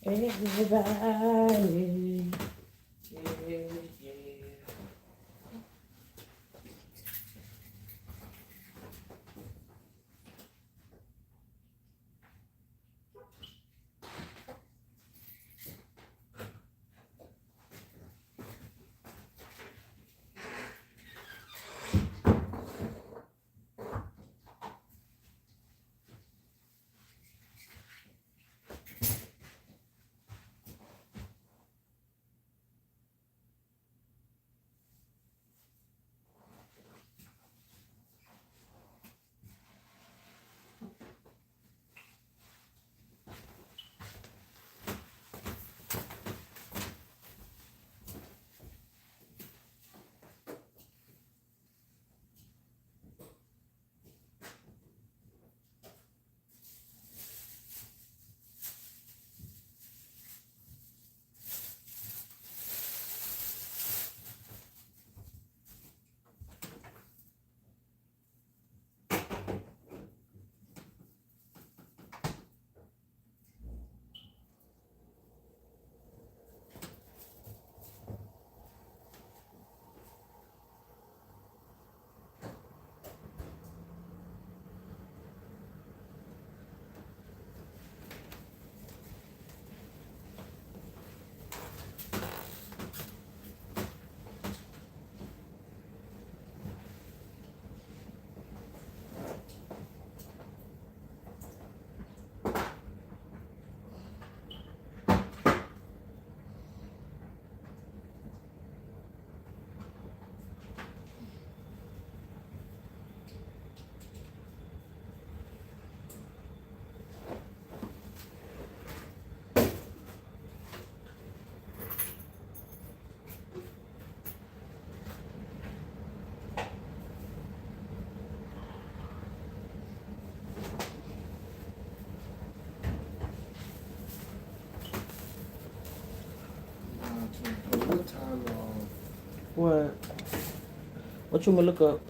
Everybody. Yeah, yeah. What time? What? What you want me to look up?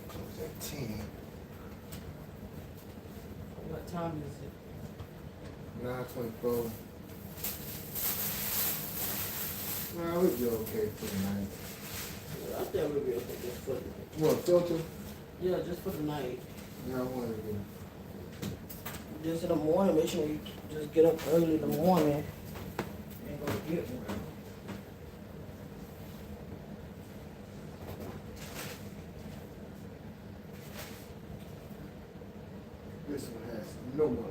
Close at 10. What time is it? 9:24. Nah, we'll be okay for the night. I think we'll be okay just for the night. What, filter? Yeah, just for the night. Yeah, I want to do. Just in the morning, make sure you just get up early in the morning and go get one. This one has no more life.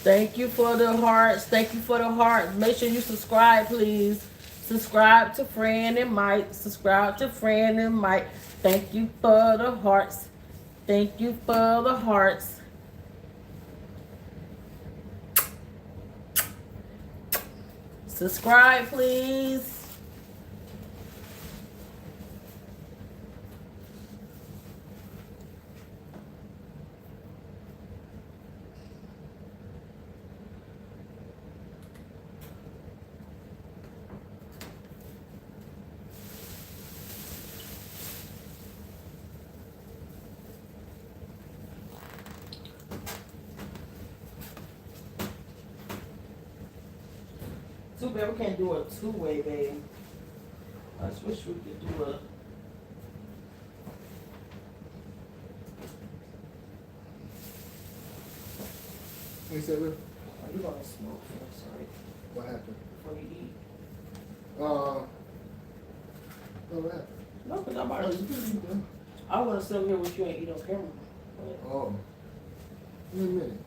Thank you for the hearts. Thank you for the hearts. Make sure you subscribe, please. Subscribe to Fran and Mike. Subscribe to Fran and Mike. Thank you for the hearts. Thank you for the hearts. Subscribe, please. Too bad we can't do a two-way, babe. I just wish we could do a. You said what? Are you gonna smoke first, right? What happened? Before you eat? What happened? No, because I'm already. I want to sit here with you and eat on camera. Oh. Wait a minute.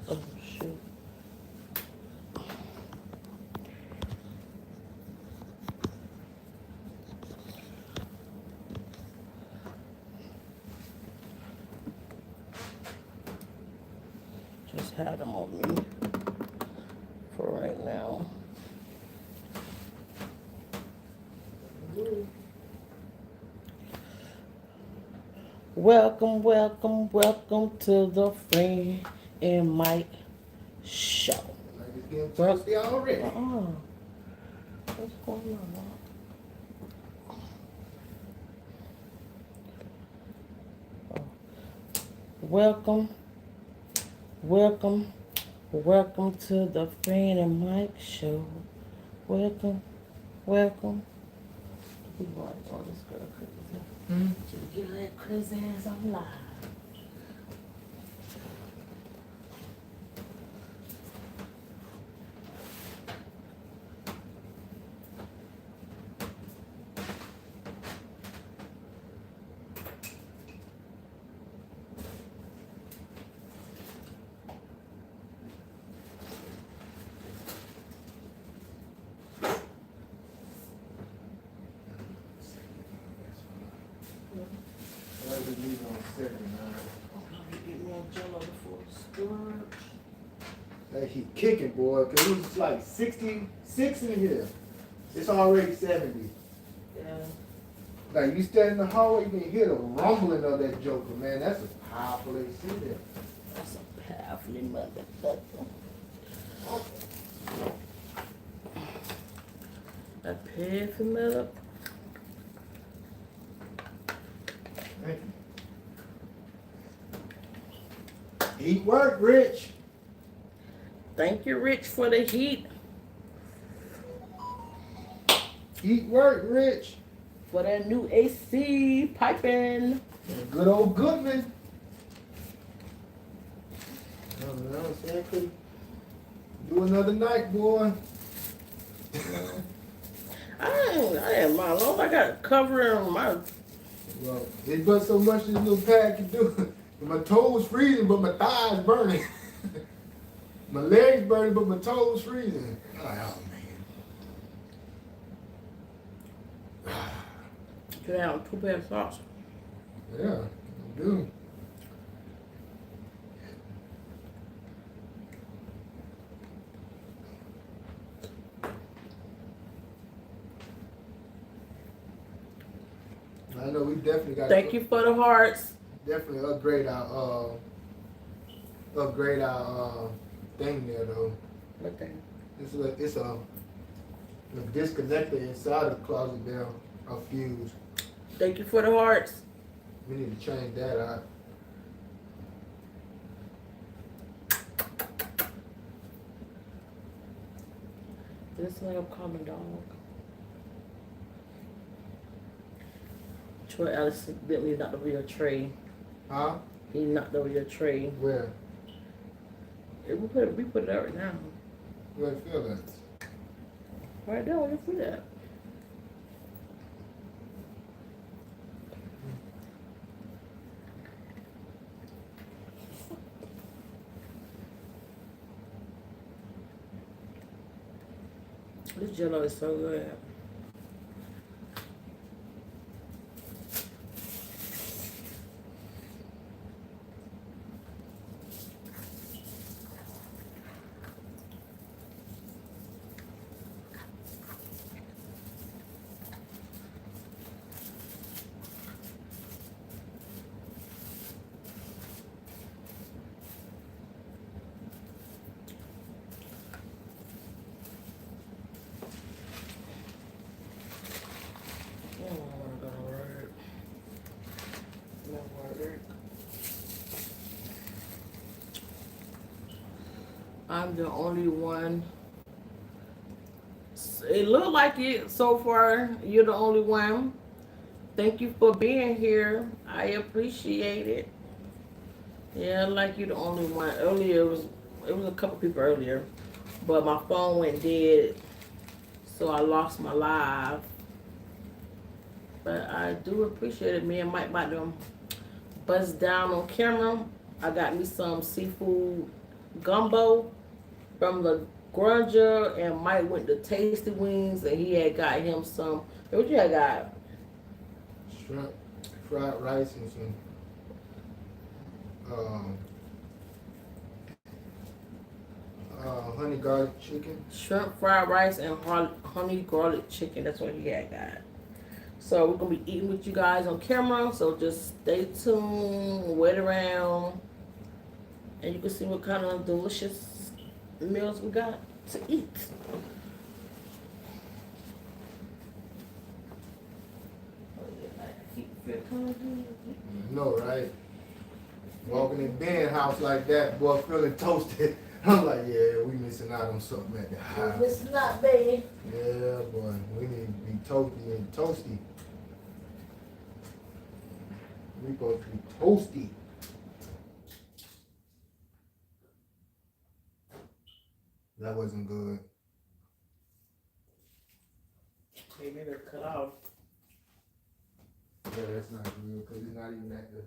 Oh, shoot. Just had them on me for right now. Welcome, welcome, welcome to the Friend and Mike Show. Like it's getting thirsty already. What's going on? Welcome, welcome, welcome to the Friend and Mike Show. Welcome, welcome. We want all this girl crazy. Get that crazy ass on live. I was leaving on 79. Get me a jello before storage. That heat kicking, boy, because it was like 66 in here. It's already 70. Like you stand in the hallway, you can hear the rumbling of that joker, man. That's a powerful AC there. That's a powerful motherfucker. A powerful mother. Thank you. Heat work, Rich. Thank you, Rich, for the heat. Heat work, Rich. For that new AC piping. And good old Goodman. You know what I'm saying? Could do another night, boy. I ain't mind. As long as I got covering my. Well, it's but so much this little pad can do. My toes freezing, but my thighs burning. My legs burning, but my toes freezing. Oh, man. You have 2 pairs of socks. Yeah, I do. I know we definitely got. Thank you for the hearts. Definitely upgrade our thing there though. What thing? It's a disconnector inside of the closet there, a fuse. Thank you for the hearts. We need to change that out. This like a common dog. Troy Allison Bentley knocked over your tray. Huh? He knocked over your tray. Where? We put it out right now. Where it feel that? Right there, where you put that? This jello is so good. I'm the only one. It looked like it so far. You're the only one. Thank you for being here. I appreciate it. Yeah, like you're the only one. Earlier it was a couple people earlier, but my phone went dead, so I lost my live. But I do appreciate it. Me and Mike about to bust down on camera. I got me some seafood gumbo from La Granja, and Mike went to Tasty Wings, and he had got him some. What you had got? Shrimp, fried rice, and some honey garlic chicken. Shrimp, fried rice, and honey garlic chicken. That's what he had got. So we're gonna be eating with you guys on camera. So just stay tuned, wait around, and you can see what kind of delicious meals we got to eat. No, right? Walking in Ben's house like that, boy, feeling toasted. I'm like, yeah, we missing out on something at the house. It's not bad. Yeah, boy, we need to be toasty and toasty. We supposed to be toasty. That wasn't good. Hey, maybe cut off. Yeah, that's not good because it's not even at the.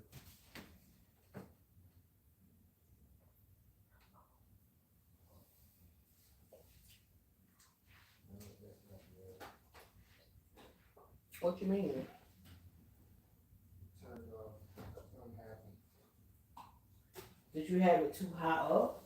What you mean? Turned off. Something happened. Did you have it too high up?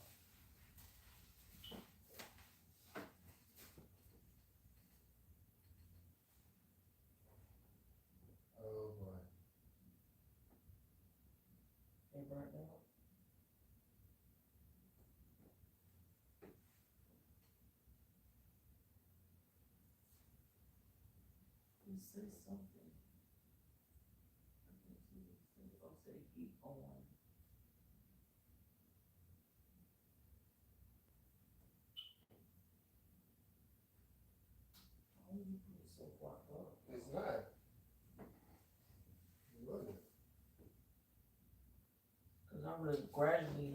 me say something. I can't see what it said. Oh, it said heat on. Why you put it so far up? It's not. It wasn't. Cause I'm gonna gradually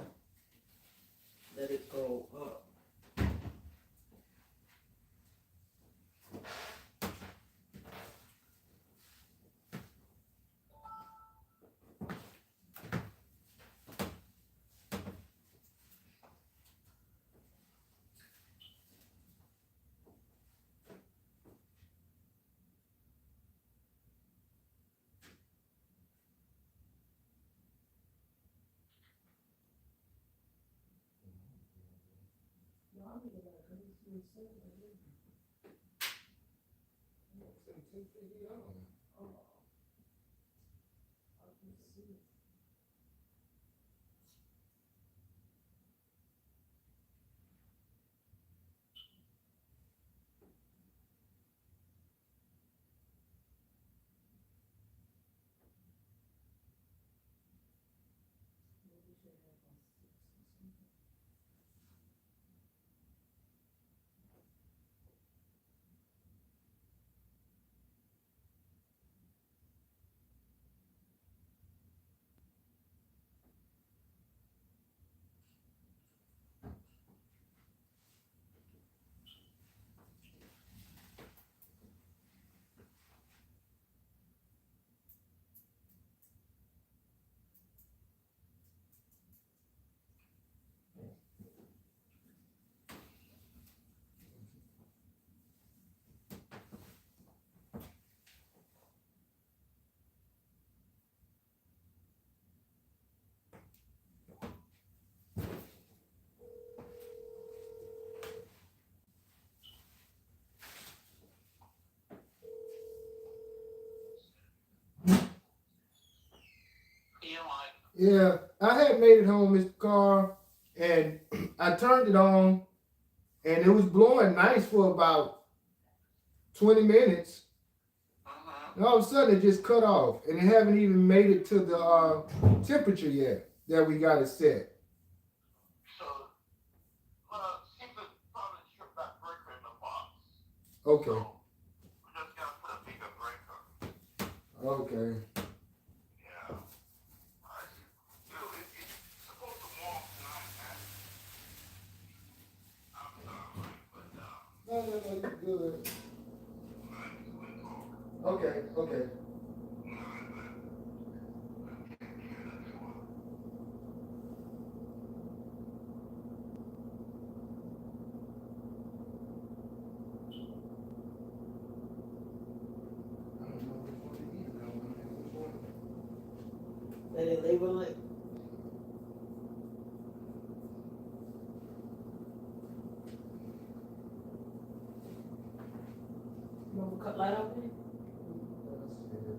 let it go up. No, I'm gonna let it see what it says right here. 1750 on. Oh, I can see it. Maybe we should have on 6 or something. Yeah, I had made it home, Mr. Carr, and I turned it on, and it was blowing nice for about 20 minutes. And all of a sudden, it just cut off, and it haven't even made it to the temperature yet that we got it set. She could probably strip that breaker in the box. Okay. So we just gotta put a bigger breaker. Okay. Yeah. It's supposed to warm tonight, man. I'm sorry, but No, you're good. I'm doing cold. Okay, okay. Alright, man. Yeah, that's what. I don't know which one to eat. I don't know which one. Let it label it. You want to cut light off it? Let's see.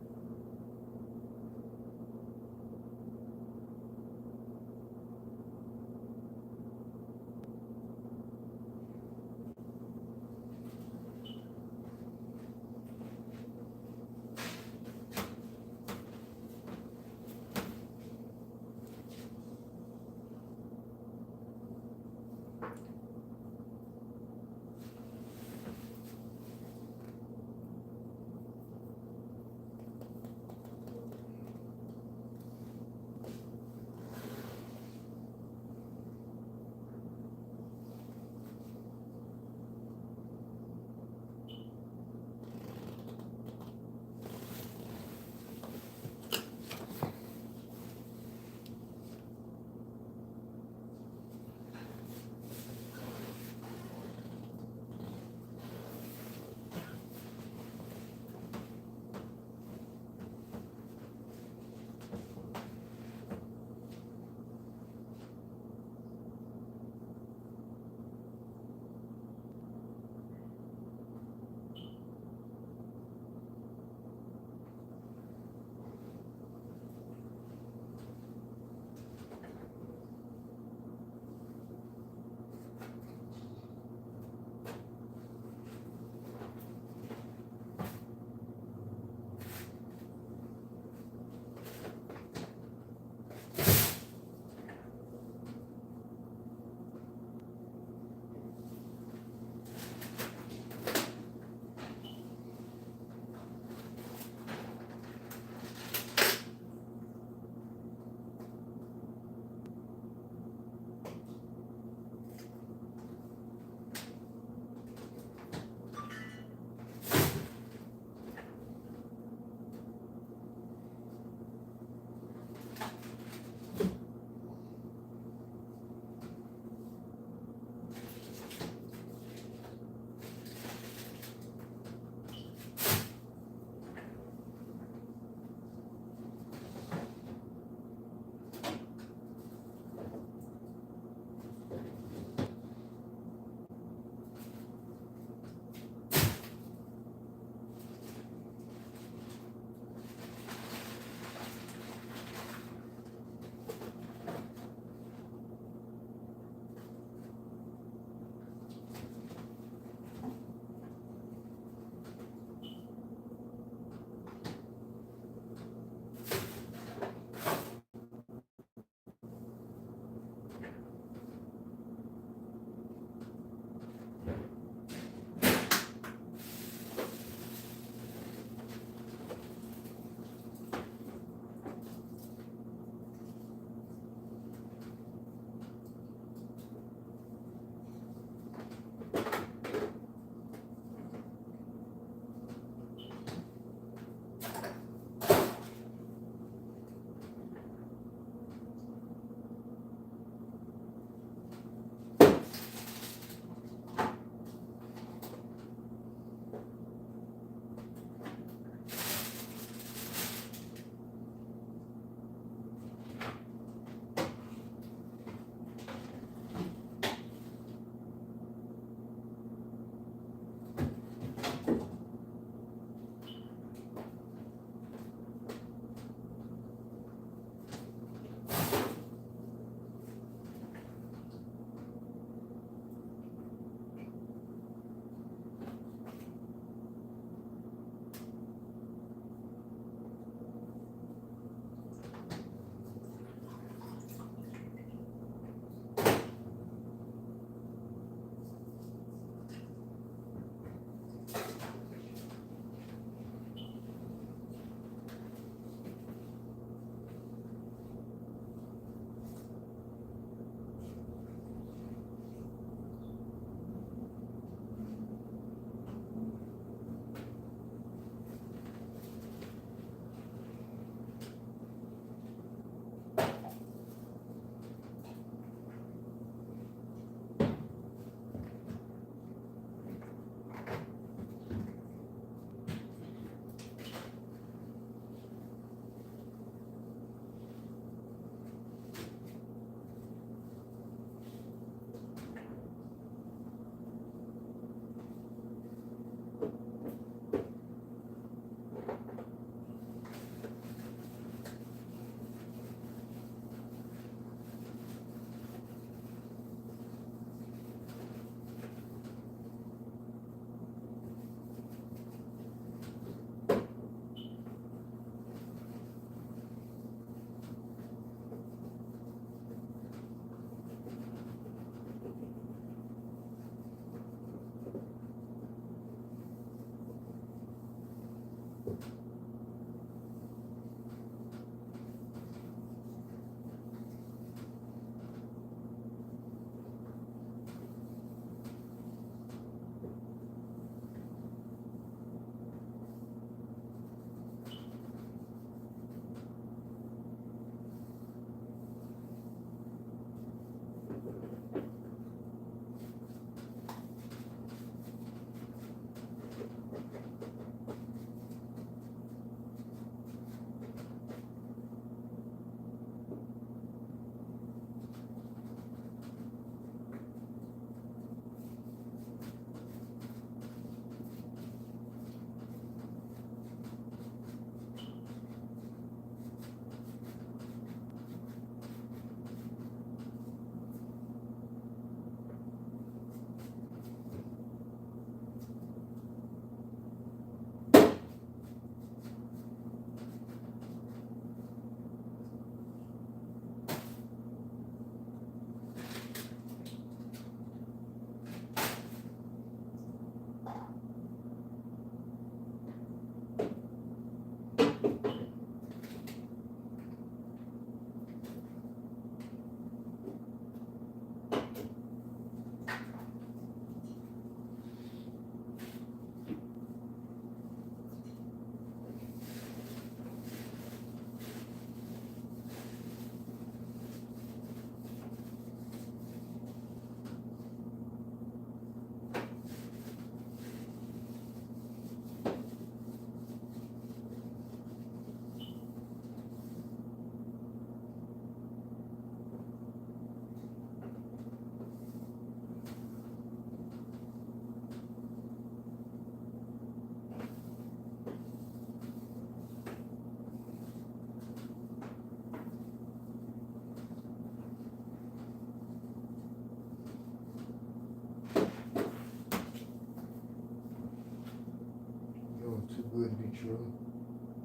true.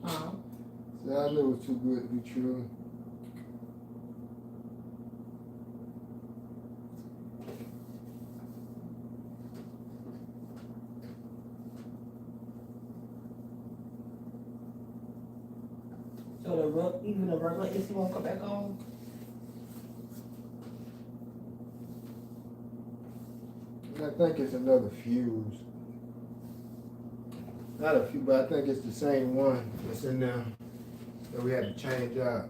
Um, See, I knew it was too good to be true. so even the regular AC won't come back on. And I think it's another fuse. Not a fuse, but I think it's the same one that's in there that we had to change out.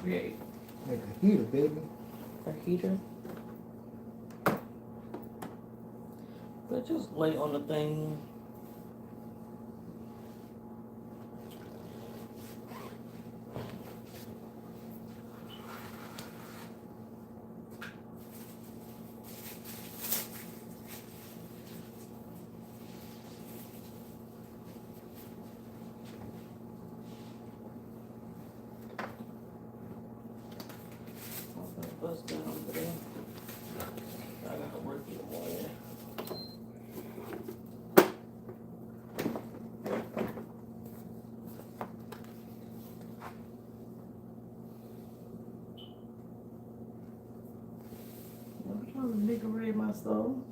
create Make a heater, baby. a heater. But just lay on the thing. Bus down over there. I gotta work in the morning. I'm trying to decorate my soul.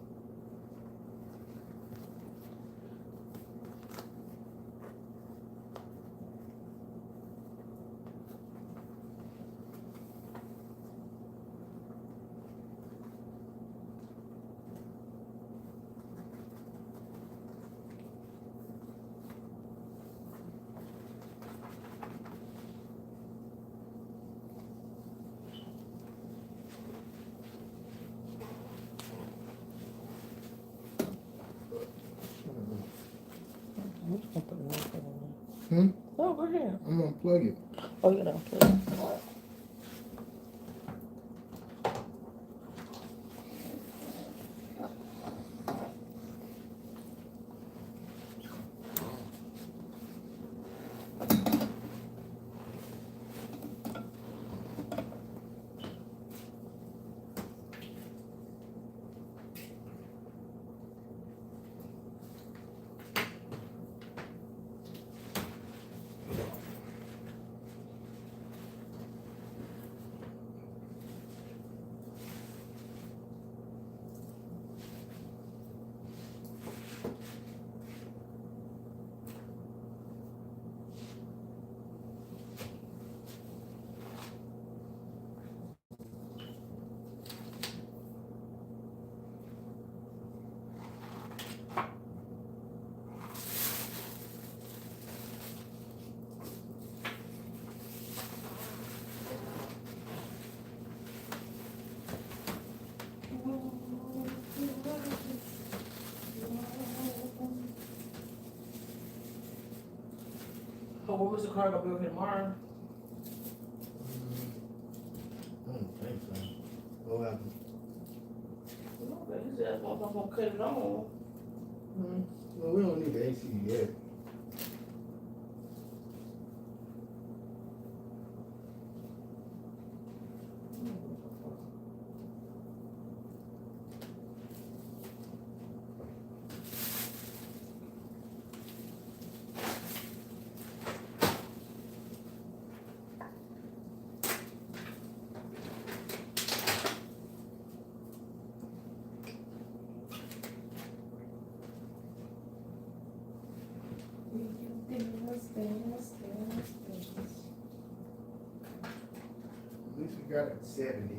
I'm just gonna put the milk in. Hmm? Oh, go ahead. I'm gonna plug it. Oh, you know, please. Oh, what was the car gonna be over here tomorrow? I don't think so. What happened? Okay, he said I'm gonna cut it on. Well, we don't need the AC yet. At least we got it at 70.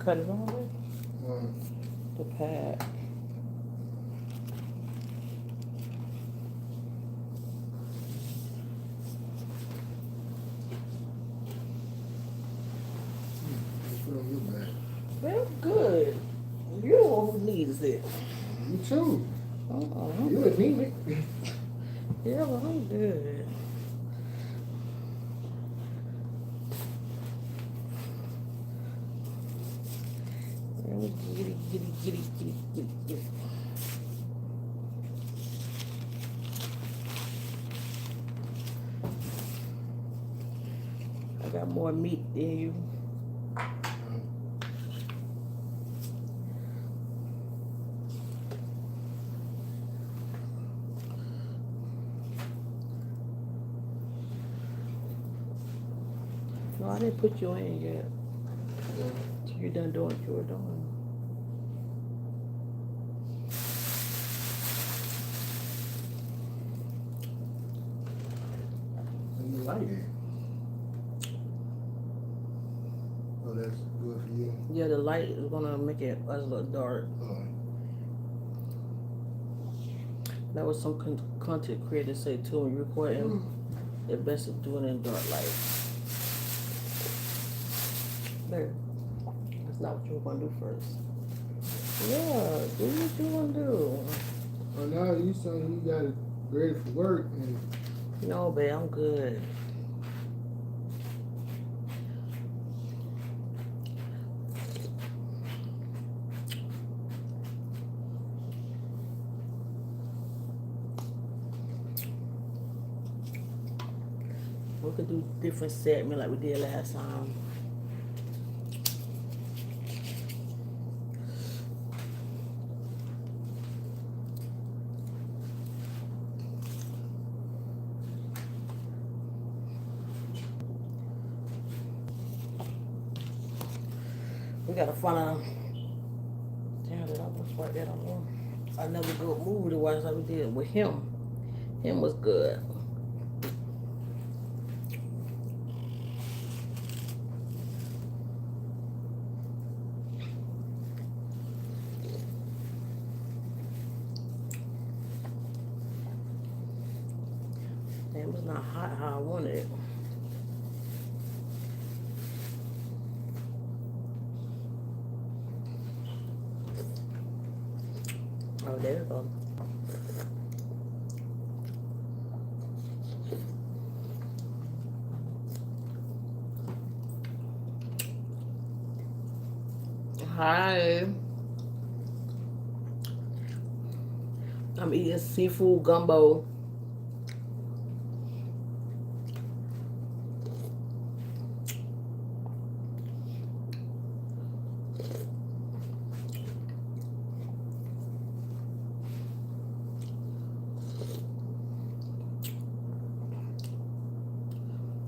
cut it on Uh, the pad. put on your back. Well, good. You the one who needs it. You too. Uh-uh. You anemic. Yeah, well, I'm good. Get it. I got more meat than you. No, I didn't put you in yet. Till you done doing what you were doing. And you like it. Oh, that's good for you. Yeah, the light is gonna make it us look dark. Oh. That was some content creators say too when you're recording. It's best to do it in dark light. There. That's not what you were gonna do first. Yeah, do what you wanna do. Oh, now you saying you got it ready for work and No, babe, I'm good. We could do different segment like we did last time. We gotta find a damn it, I almost write that on another good movie to watch like we did with him. Him was good. It was not hot how I wanted it. Oh, there we go. Hi. I'm eating seafood gumbo.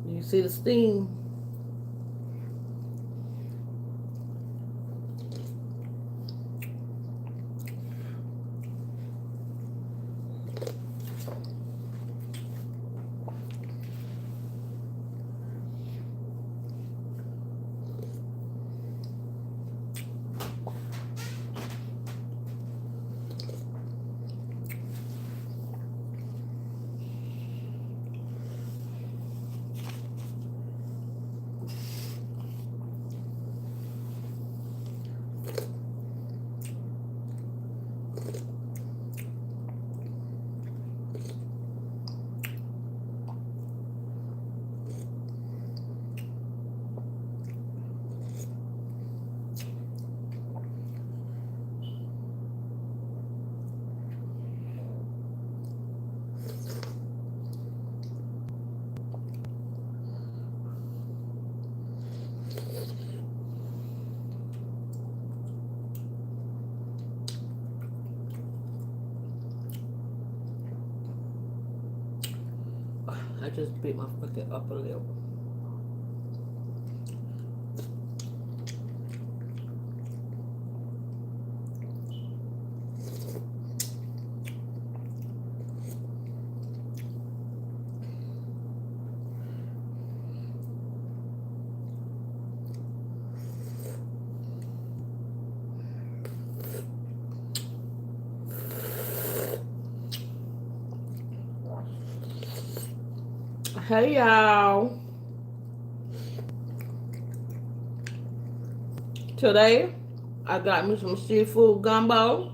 You see the steam? I just bit my fucking upper lip. Hey y'all. Today I got me some seafood gumbo.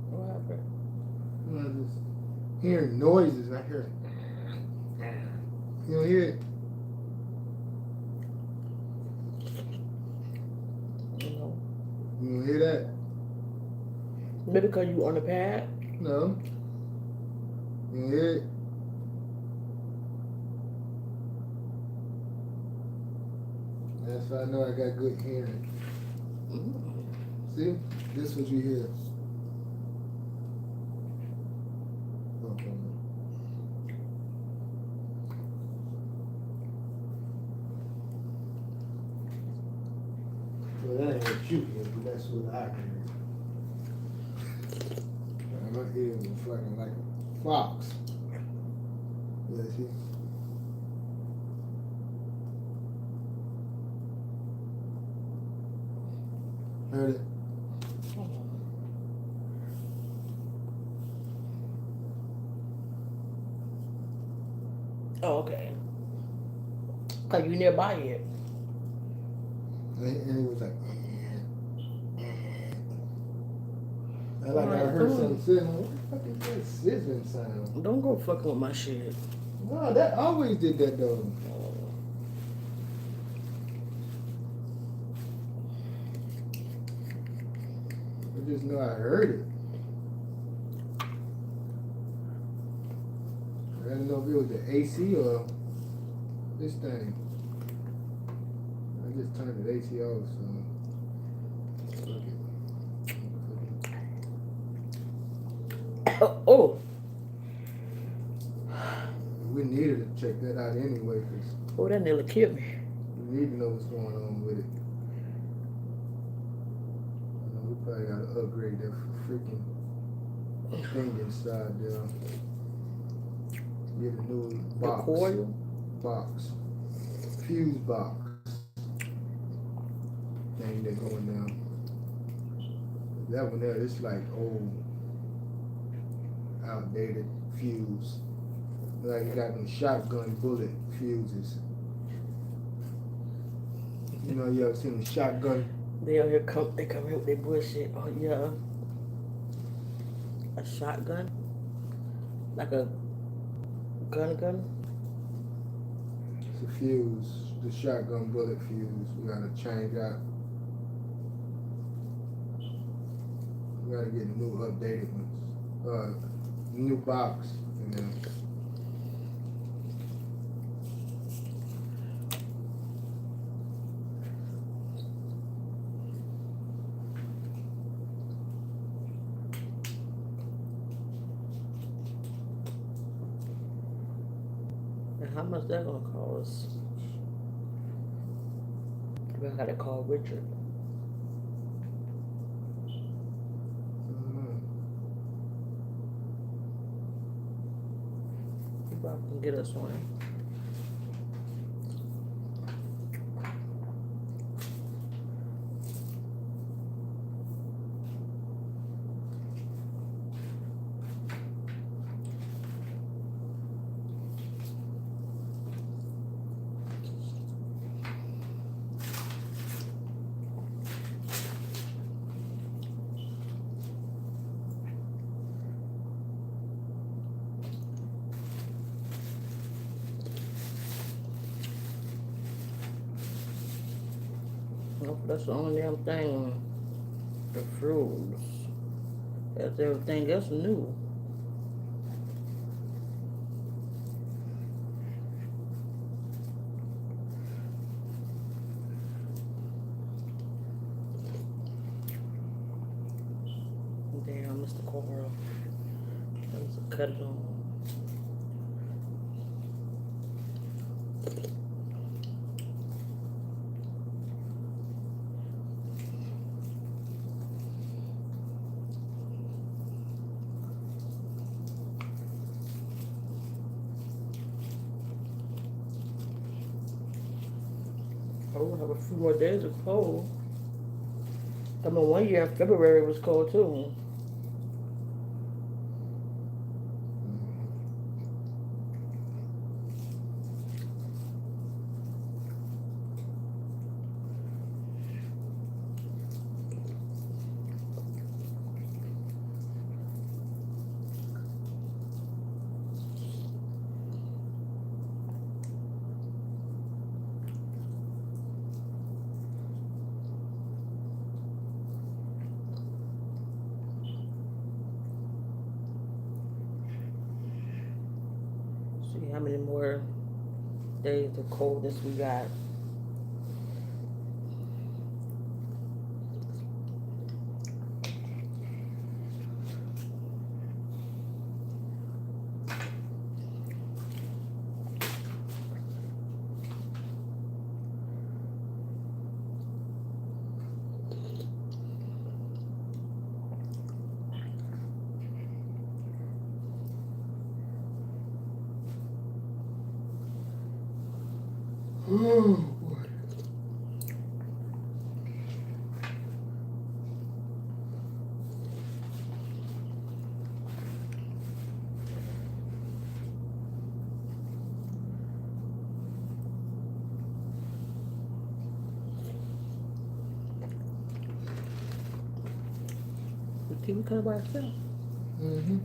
What happened? I'm just hearing noises. I hear. You don't hear it? No. You don't hear that? Maybe because you on the pad. No. You don't hear it? That's why I know I got good hearing. See? This is what you hear. Okay. Well, that ain't what you hear, but that's what I hear. My ears are fucking like a fox. Yeah, see? Heard it? Oh, okay. Cause you nearby it. And it was like, I like I heard something sizzling. What the fuck is that sizzling sound? Don't go fucking with my shit. No, that always did that though. I just know I heard it. I didn't know if it was the AC or this thing. I just turned the AC off, so fuck it. Oh. We needed to check that out anyway, because Oh, that nearly killed me. we need to know what's going on with it. We probably gotta upgrade that freaking thing inside there. Get a new box. The coil? Box. Fuse box. Thing that's going down. That one there, it's like old, outdated fuse. Like you got them shotgun bullet fuses. You know, you ever seen them shotgun? They out here they come here with their bullshit. Oh yeah. A shotgun? Like a gun? It's a fuse, the shotgun bullet fuse. We gotta change out. We gotta get the new updated ones. New box, you know. And how much that gonna cost? I gotta call Richard. He probably can get us one. Nope, that's the only damn thing. The fruits. That's everything else new. car. Let's cut it on. Oh, we'll have a few more days of cold. I mean, one year in February was cold too. See how many more days of coldness we got. Oh boy. The TV cut by itself. Mm-hmm.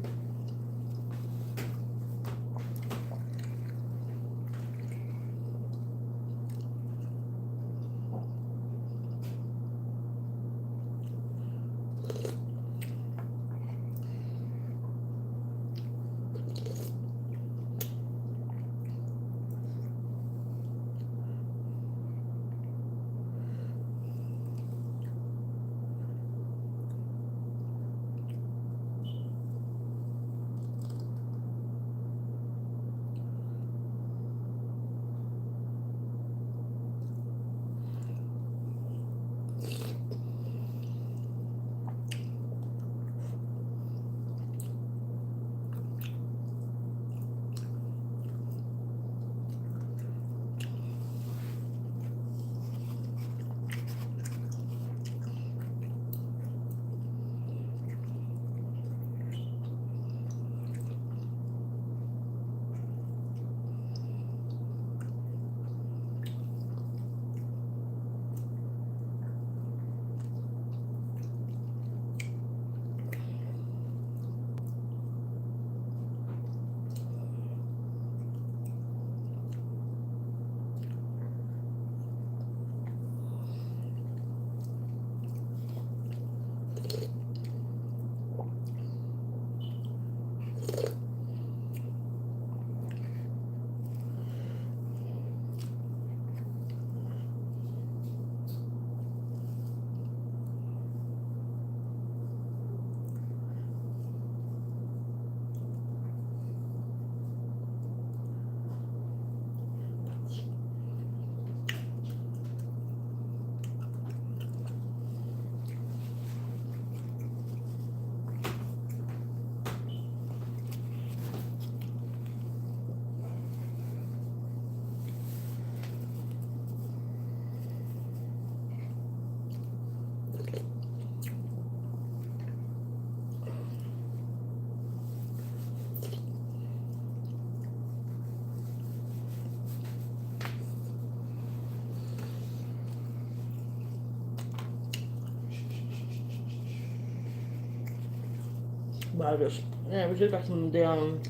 But I just, yeah, we just got some damn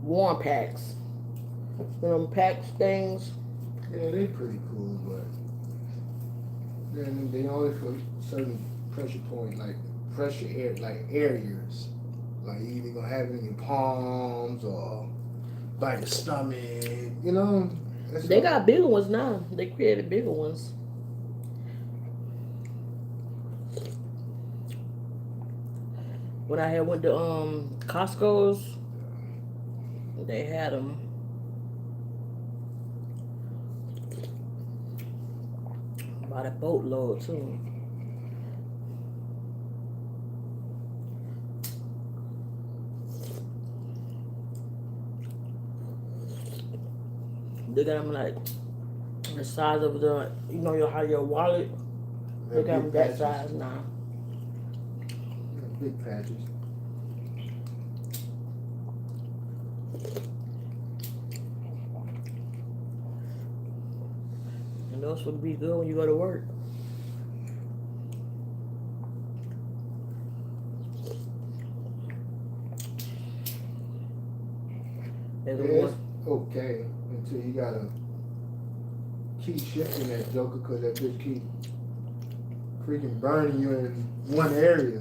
warm packs. Them packs things. Yeah, they pretty cool, but then they only for certain pressure point, like pressure air, like areas. Like you either gonna have it in your palms or by the stomach. You know, that's They all. got bigger ones now. They created bigger ones. When I had went to Costco's, they had them. About a boatload too. They got them like the size of the, you know, how your wallet. They got them big that patches. size now. Big patches. And those would be good when you go to work. There's a Yeah, it's one. okay until you gotta keep shifting that joker because that bitch keep freaking burning you in one area.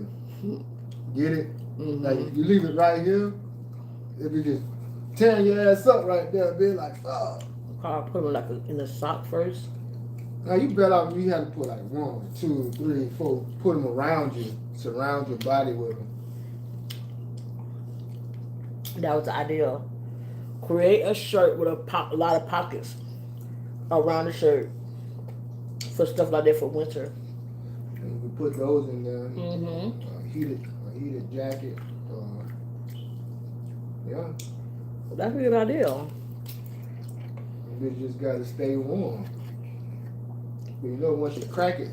Get it? Mm-hmm. Like if you leave it right here, it be just tearing your ass up right there. Be like, oh. I'll put them like in the sock first. Now you better off you have to put like 1, 2, 3, 4, put them around you, surround your body with them. That was the idea. Create a shirt with a lot of pockets around the shirt for stuff like that for winter. And you can put those in there. Mm-hmm. A heated jacket. Yeah. That's a good idea. You just gotta stay warm. But you know, once you crack it,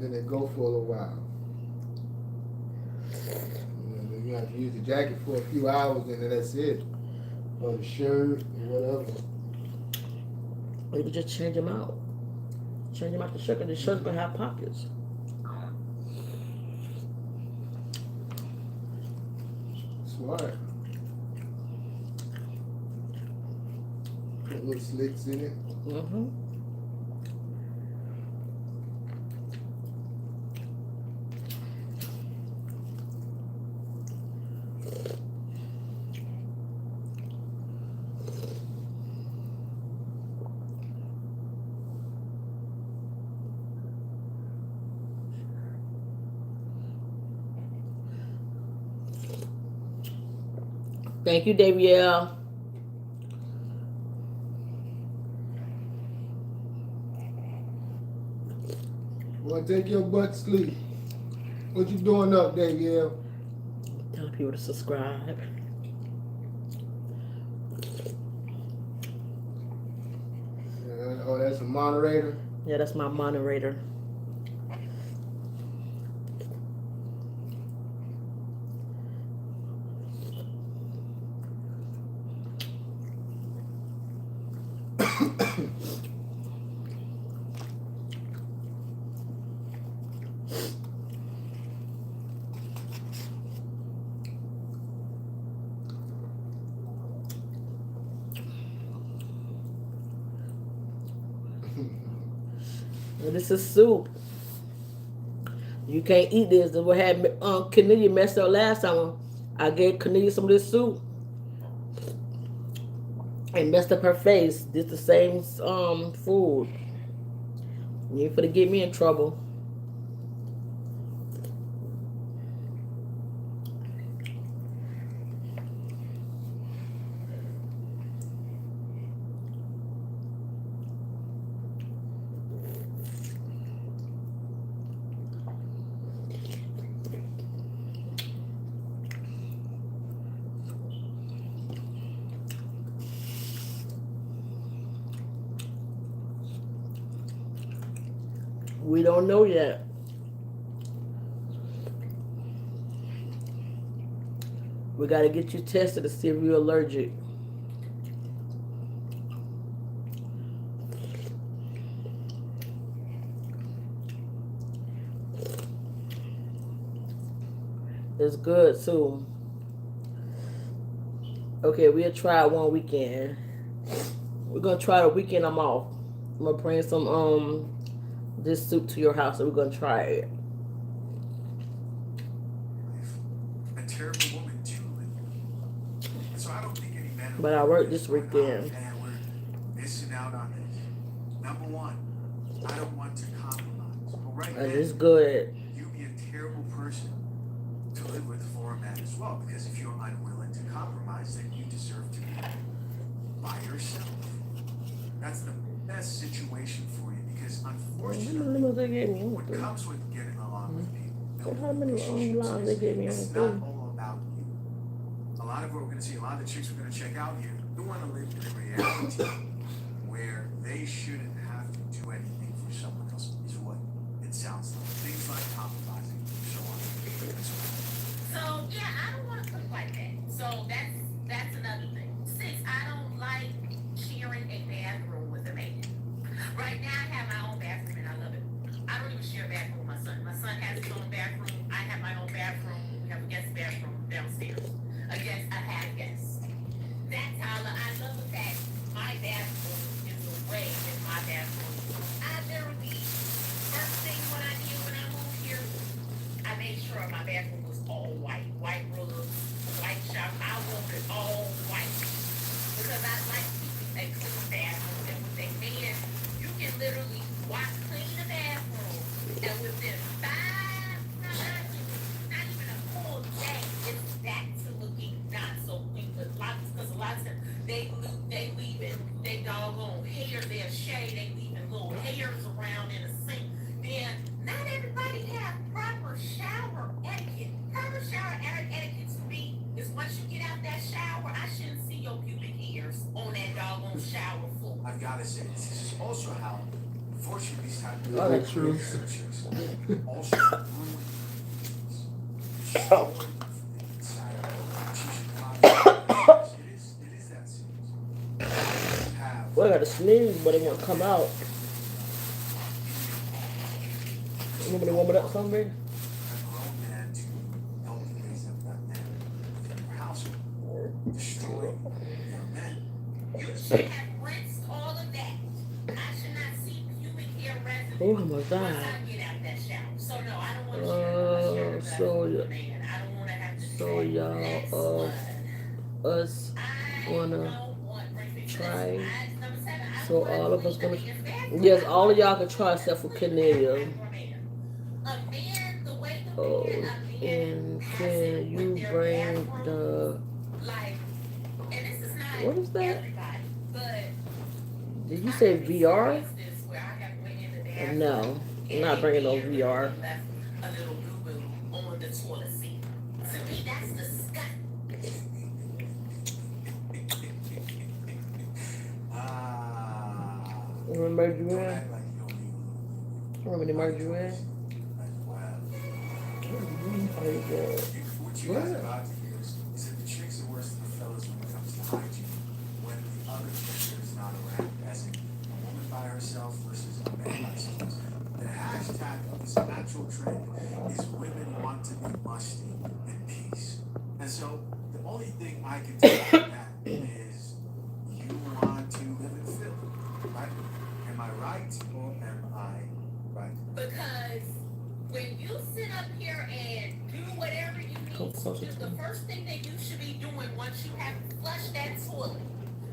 then it go for a little while. Then you have to use the jacket for a few hours, and then that's it. Or the shirt, or whatever. Maybe just change them out. Change them out the shirt, because the shirt's gonna have pockets. Smart. Put little slits in it. Mm-hmm. Thank you, Davielle. Well, take your butt to sleep. What you doing up, Davielle? Telling people to subscribe. Oh, that's a moderator? Yeah, that's my moderator. This is soup. You can't eat this. That's what had Cornelia messed up last time. I gave Cornelia some of this soup and messed up her face. This the same food. You ain't finna get me in trouble. We don't know yet. We gotta get you tested to see if you're allergic. It's good too. Okay, we'll try it one weekend. We're gonna try the weekend I'm off. I'm gonna bring some this soup to your house and we're gonna try it. A terrible woman too. So I don't think any man. But I work this weekend. Man, we're missing out on this. Number one, I don't want to compromise. But right And now, it's good. you'd be a terrible person to live with for a man as well, because if you're unwilling to compromise, then you deserve to be by yourself. That's the best situation for you, because unfortunately, what comes with getting along with people, How many lines they gave me on it's the not thing? all about you. A lot of what we're going to see, a lot of the chicks we're going to check out here, who want to live in a reality where they shouldn't have to do anything for someone else, is what it sounds like. Things like compromising, so on. So yeah, I don't want to cook like that. So that's another thing. 6, I don't like sharing a bathroom with a man. Right now I have my own bathroom and I love it. I don't even share a bathroom with my son. My son has his own bathroom. I have my own bathroom. We have a guest bathroom downstairs. I have guests. That's how I love the fact my bathroom is away in my bathroom. I literally, first thing when I did when I moved here, I made sure my bathroom was all white rugs, white shower. I want it all white because I like keeping a clean bathroom. And with a man, you can literally clean a bathroom, and within 5 minutes, not even a full day, it's back to looking not so clean. Because a lot of times they leaving they doggone hair, their shade, they leaving little hairs around in the sink. Then not everybody have proper shower etiquette. Proper shower etiquette to me is once you get out that shower, I shouldn't see your pubic hairs on that doggone shower floor. I've got to say, this is also how, unfortunately, these type of Oh, that's true. chicks also ruin things. It is that serious. Well, I got to sneeze, but it won't come out. Anybody warm it up, something? A grown man to help you raise up that man within your household. Destroy your men. You should have rinsed all of that. I should not see pubic hair residue Oh my once God. I get out that shower. So no, I don't want to share my shower with a man. I don't want to have to So drink y'all, that blood. us I wanna don't want breakfast. try. Number 7, I So don't want all of us to gonna. clean a man's bathroom. Yes, all of y'all can try except for Cornelia. A man, the way the Oh, man, a man and has can it you with their bring bathroom, the? like, and this is not What is that? everybody, but Did you say VR? this where I have went in the bathroom No, I'm and not a bringing no man VR. left a little boo-boo on the toilet seat. To me, that's disgusting. Remember you Don't in? act like you don't need Remember the merge you in? like, wow. Oh, you good. What you guys are about to hear is that the chicks are worse than the fellas when it comes to hygiene. When the other gender is not around, as in a woman by herself versus a man by himself. The hashtag of this actual trend is women want to be musty in peace. And so the only thing I can tell you that is you want to live in filth, right? Am I right or am I right? Because when you sit up here and do whatever you Come need to closer do, to the me. first thing that you should be doing once you have flushed that toilet,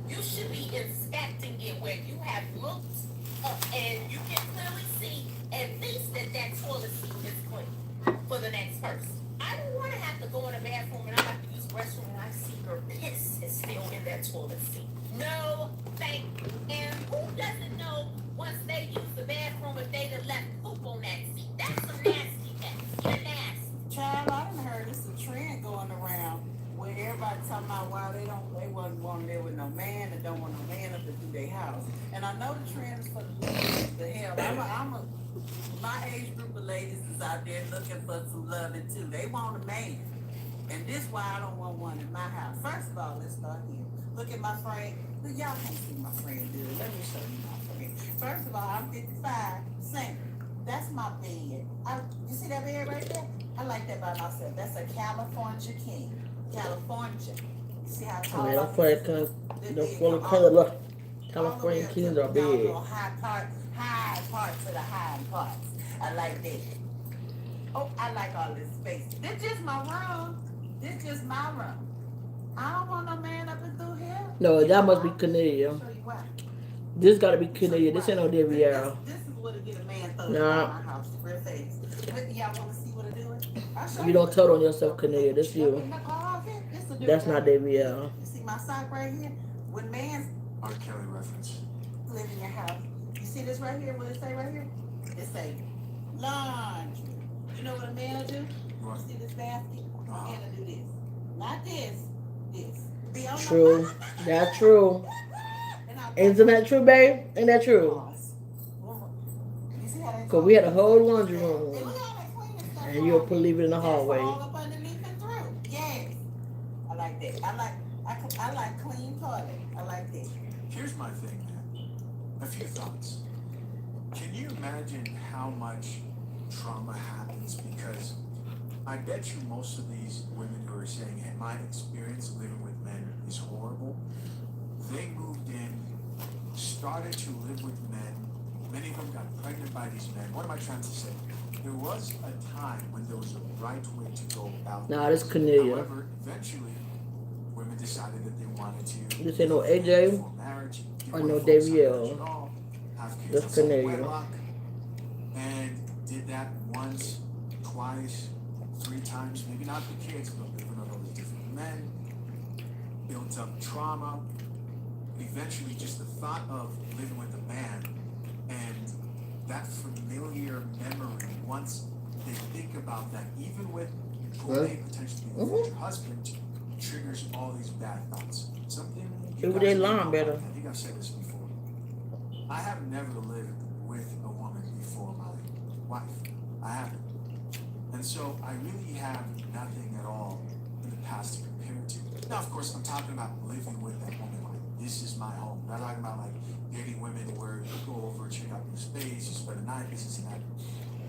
you should be inspecting it where you have looked up and you can clearly see at least that toilet seat is clean for the next person. I don't want to have to go in the bathroom and I have to use the restroom and I see her piss is still in that toilet seat. No, thank you. And who doesn't know once they use the bathroom if they done left poop on that seat? That's some nasty mess. You're nasty. Child, I done heard it's a trend going around where everybody talking about why they wasn't want to live with no man and don't want no man up to do their house. And I know the trend is for the hell. My age group of ladies is out there looking for some loving too. They want a man. And this why I don't want one in my house. First of all, let's start here. Look at my friend. Look, y'all can't see my friend, dude. Let me show you my friend. First of all, I'm 55, single. That's my bed. You see that bed right there? I like that by myself. That's a California king. California. See how tall Yeah, I I'm playing the full color. Look, California Kings are big. High parts of the high parts. I like that. Oh, I like all this space. This just my room. This just my room. I don't want no man up and through here. No, that must be Cornelia. I'll show you why. This gotta be Cornelia. This ain't no Riviera. This is what it get a man through Nah. my house. Real fast. Y'all want to see what it do? I show You don't tote on yourself, Cornelia. That's Look you. in the closet. This the That's not Davielle. You see my sock right here? When man's R. Kelly reference. live in your house, you see this right here? What it say right here? It say laundry. You know what a man do? What? You see this basket? A man will do this. Not this. This. Be on the- True. That's true. And I'll Isn't that true, babe? Ain't that true? pause. You see how they Cause we had a whole laundry Hey, room, look how they clean this stuff and you'll up. leave it in the That's hallway. all up underneath and through. Yes. I like that. I like clean toilet. I like that. Here's my thing, man. A few thoughts. Can you imagine how much trauma happens? Because I bet you most of these women who are saying, hey, my experience living with men is horrible, they moved in, started to live with men. Many of them got pregnant by these men. What am I trying to say? There was a time when there was a right way to go about Nah, this Cornelia. However, eventually, women decided that they wanted to. This ain't no AJ before marriage, get or away no from Davielle. marriage at all, have kids That's outside Cornelia. wedlock, and did that once, twice, 3 times, maybe not the kids, but living with all these different men, built up trauma. Eventually, just the thought of living with a man and that familiar memory, once they think about that, even with who may potentially be the future husband, triggers all these bad thoughts. Something you Maybe guys they know learn about. better. I think I've said this before. I have never lived with a woman before my wife. I haven't. And so I really have nothing at all in the past to compare it to. Now, of course, I'm talking about living with that woman. Like, this is my home. I'm not talking about like dating women where you go over, check out your space, you spend the night, this and that,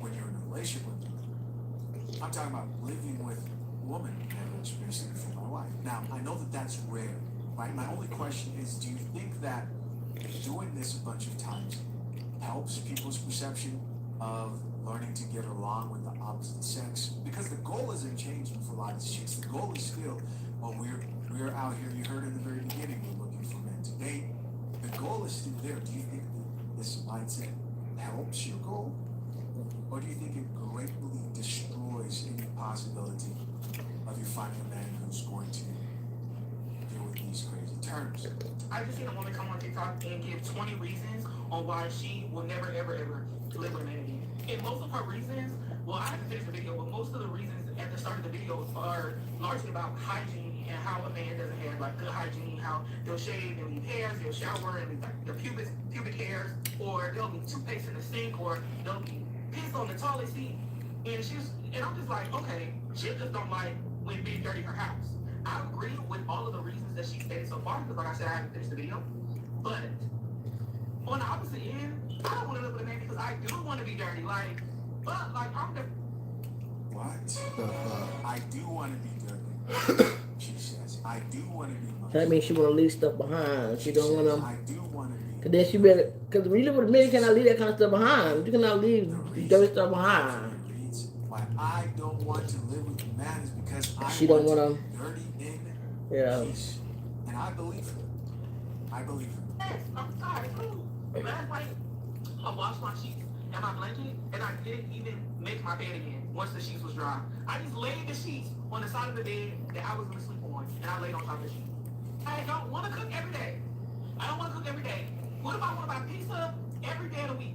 when you're in a relationship with them. I'm talking about living with a woman and never experienced it before my wife. Now, I know that that's rare, right? My only question is, do you think that doing this a bunch of times helps people's perception of learning to get along with the opposite sex? Because the goal isn't changing for a lot of these chicks. The goal is still, well, we're out here, you heard in the very beginning, we're looking for men to date. The goal is still there. Do you think that this mindset helps your goal? Or do you think it greatly destroys any possibility of you finding a man who's going to deal with these crazy terms? I just seen a woman come on TikTok and give 20 reasons on why she will never, ever, ever live with a man again. And most of her reasons, well, I haven't finished the video, but most of the reasons at the start of the video are largely about hygiene and how a man doesn't have like good hygiene, how they'll shave and leave hairs, they'll shower and leave like, their pubic hairs, or there'll be toothpaste in the sink, or there'll be piss on the toilet seat. And I'm just like, okay, she just don't like when being dirty her house. I agree with all of the reasons that she stated so far, because like I said, I haven't finished the video. But on the opposite end, I don't want to live with a man because I do want to be dirty. Like, but like I'm the What? I do want to be dirty. She says, I do want to be mushy. That means she want to leave stuff behind. She don't want to. I do want to be. Cause then she better. Cause when you live with a man, you cannot leave that kind of stuff behind. You cannot leave the dirty stuff behind. Why I don't want to live with a man is because I She don't want wanna- to be dirty in Yeah. peace. And I believe her. I believe her. yes, I'm tired too. Last night, I washed my sheets and my blanket, and I didn't even make my bed again once the sheets was dry. I just laid the sheets on the side of the bed that I was gonna sleep on, and I laid on top of the sheet. I don't want to cook every day. I don't want to cook every day. What if I want to buy pizza every day of the week?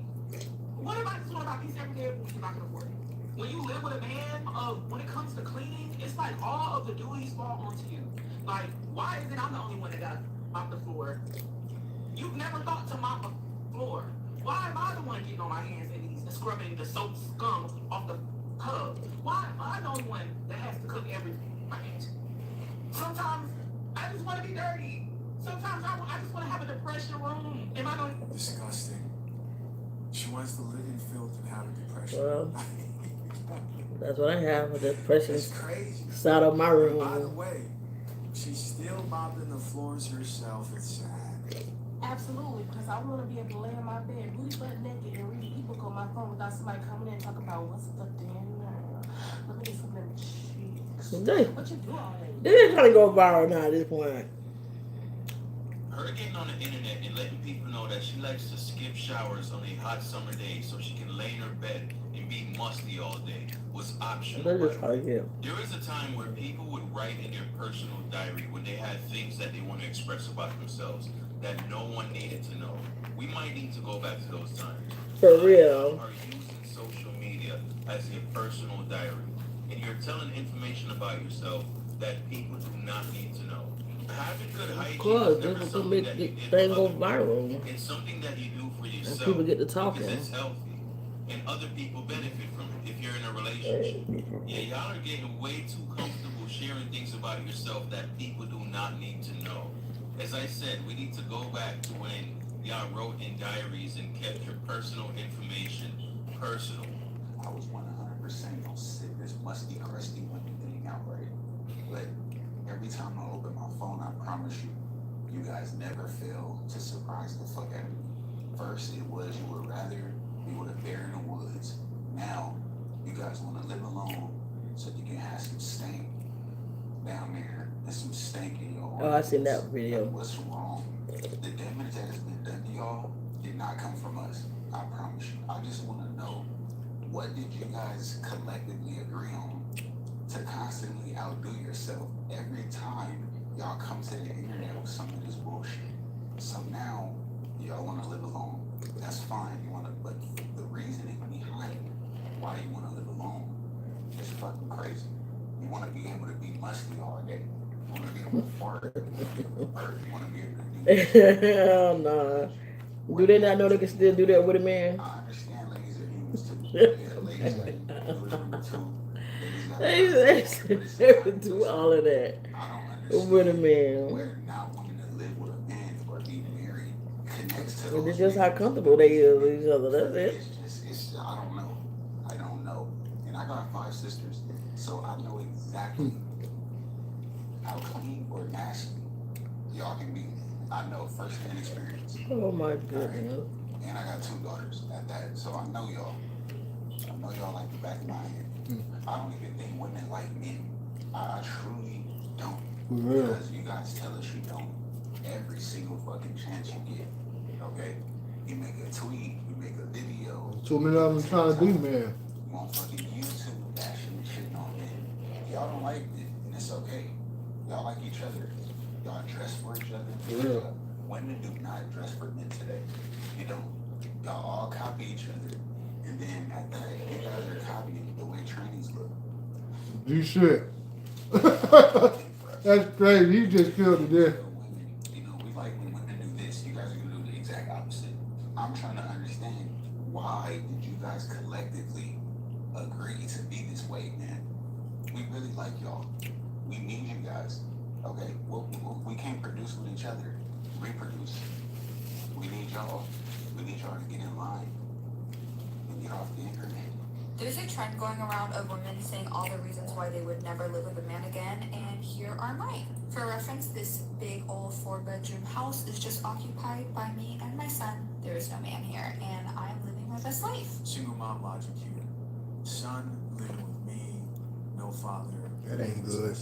What if I just want to buy pizza every day of the week if I can afford it? When you live with a man, when it comes to cleaning, it's like all of the duties fall onto you. Like, why is it I'm the only one that got mop the floor? You've never thought to mop the floor. Why am I the one getting on my hands and knees and scrubbing the soap scum off the tub? Why am I the only one that has to cook every night? Sometimes I just want to be dirty. Sometimes I just want to have a depression room. Am I going to... Disgusting. She wants to live in filth and have a depression. Well, that's what I have. A depression It's crazy. side of my By the room. way, she's still mopping the floors herself. It's sad. Absolutely, because I want to be able to lay in my bed, booty butt naked, and read an ebook on my phone without somebody coming in and talking about what's for dinner. Let me get some of them cheeks. They What you do all day? they trying to go viral now at this point. Her getting on the internet and letting people know that she likes to skip showers on a hot summer day so she can lay in her bed and be musty all day was optional. That's by just the how way. you get. There is a time where people would write in their personal diary when they had things that they want to express about themselves that no one needed to know. We might need to go back to those times. For A lot of real. y'all are using social media as your personal diary, and you're telling information about yourself that people do not need to know. Having good hygiene Cause is this never is what something make that you the did thing for go other people. viral. It's something that you do for And yourself people get to because talking. it's healthy, and other people benefit from it if you're in a relationship. Yeah, y'all are getting way too comfortable sharing things about yourself that people do not need to know. As I said, we need to go back to when y'all wrote in diaries and kept your personal information personal. I was 100% gonna sit this musty, crusty women thing out, right? But every time I open my phone, I promise you, you guys never fail to surprise the fuck out of me. First, it was you would rather be with a bear in the woods. Now, you guys want to live alone so you can have some stank down there and some stank in your Oh, I seen that armpits. video. What's wrong? The damage that has been done to y'all did not come from us. I promise you. I just want to know, what did you guys collectively agree on to constantly outdo yourself every time y'all come to the internet with some of this bullshit? So now y'all want to live alone. That's fine. You want to, but the reasoning behind why you want to live alone is fucking crazy. You want to be able to be musty all day. You want to be able to fart. You want to be able to burp. You want to be able to do this. Hell nah. Do they not know they can still do that with a man? I understand ladies are humans too. Yeah, ladies like number two. Ladies got They do all of that I don't with a understand man. where not wanting to live with a man or be married connects to And those it's just how reasons. comfortable they is with each other. That's it. It's I don't know. I don't know. And I got 5 sisters, so I know exactly how clean or nasty y'all can be. I know firsthand experience. Oh my goodness. And I got 2 daughters at that, so I know y'all. I know y'all like the back of my hand. I don't even think women like men. I truly don't. For real. Because you guys tell us you don't every single fucking chance you get. Okay? You make a tweet, you make a video. Too many of them trying to be man. You on fucking YouTube bashing and shit on men. Y'all don't like it, and it's okay. Y'all like each other. Y'all dress for each other. For real. Women do not dress for men today. You don't. Y'all all copy each other. And then at that, you guys are copying the way trannies look. You should. That's crazy. You just killed it there. Women, you know, we like when women do this. You guys are gonna do the exact opposite. I'm trying to understand, why did you guys collectively agree to be this way, man? We really like y'all. We need you guys. Okay, we can't produce with each other. Reproduce. We need y'all. We need y'all to get in line and get off the internet. There's a trend going around of women saying all the reasons why they would never live with a man again, and here are mine. For reference, this big old 4-bedroom house is just occupied by me and my son. There is no man here, and I'm living my best life. Single mom logic here. Son living with me, no father. That ain't good.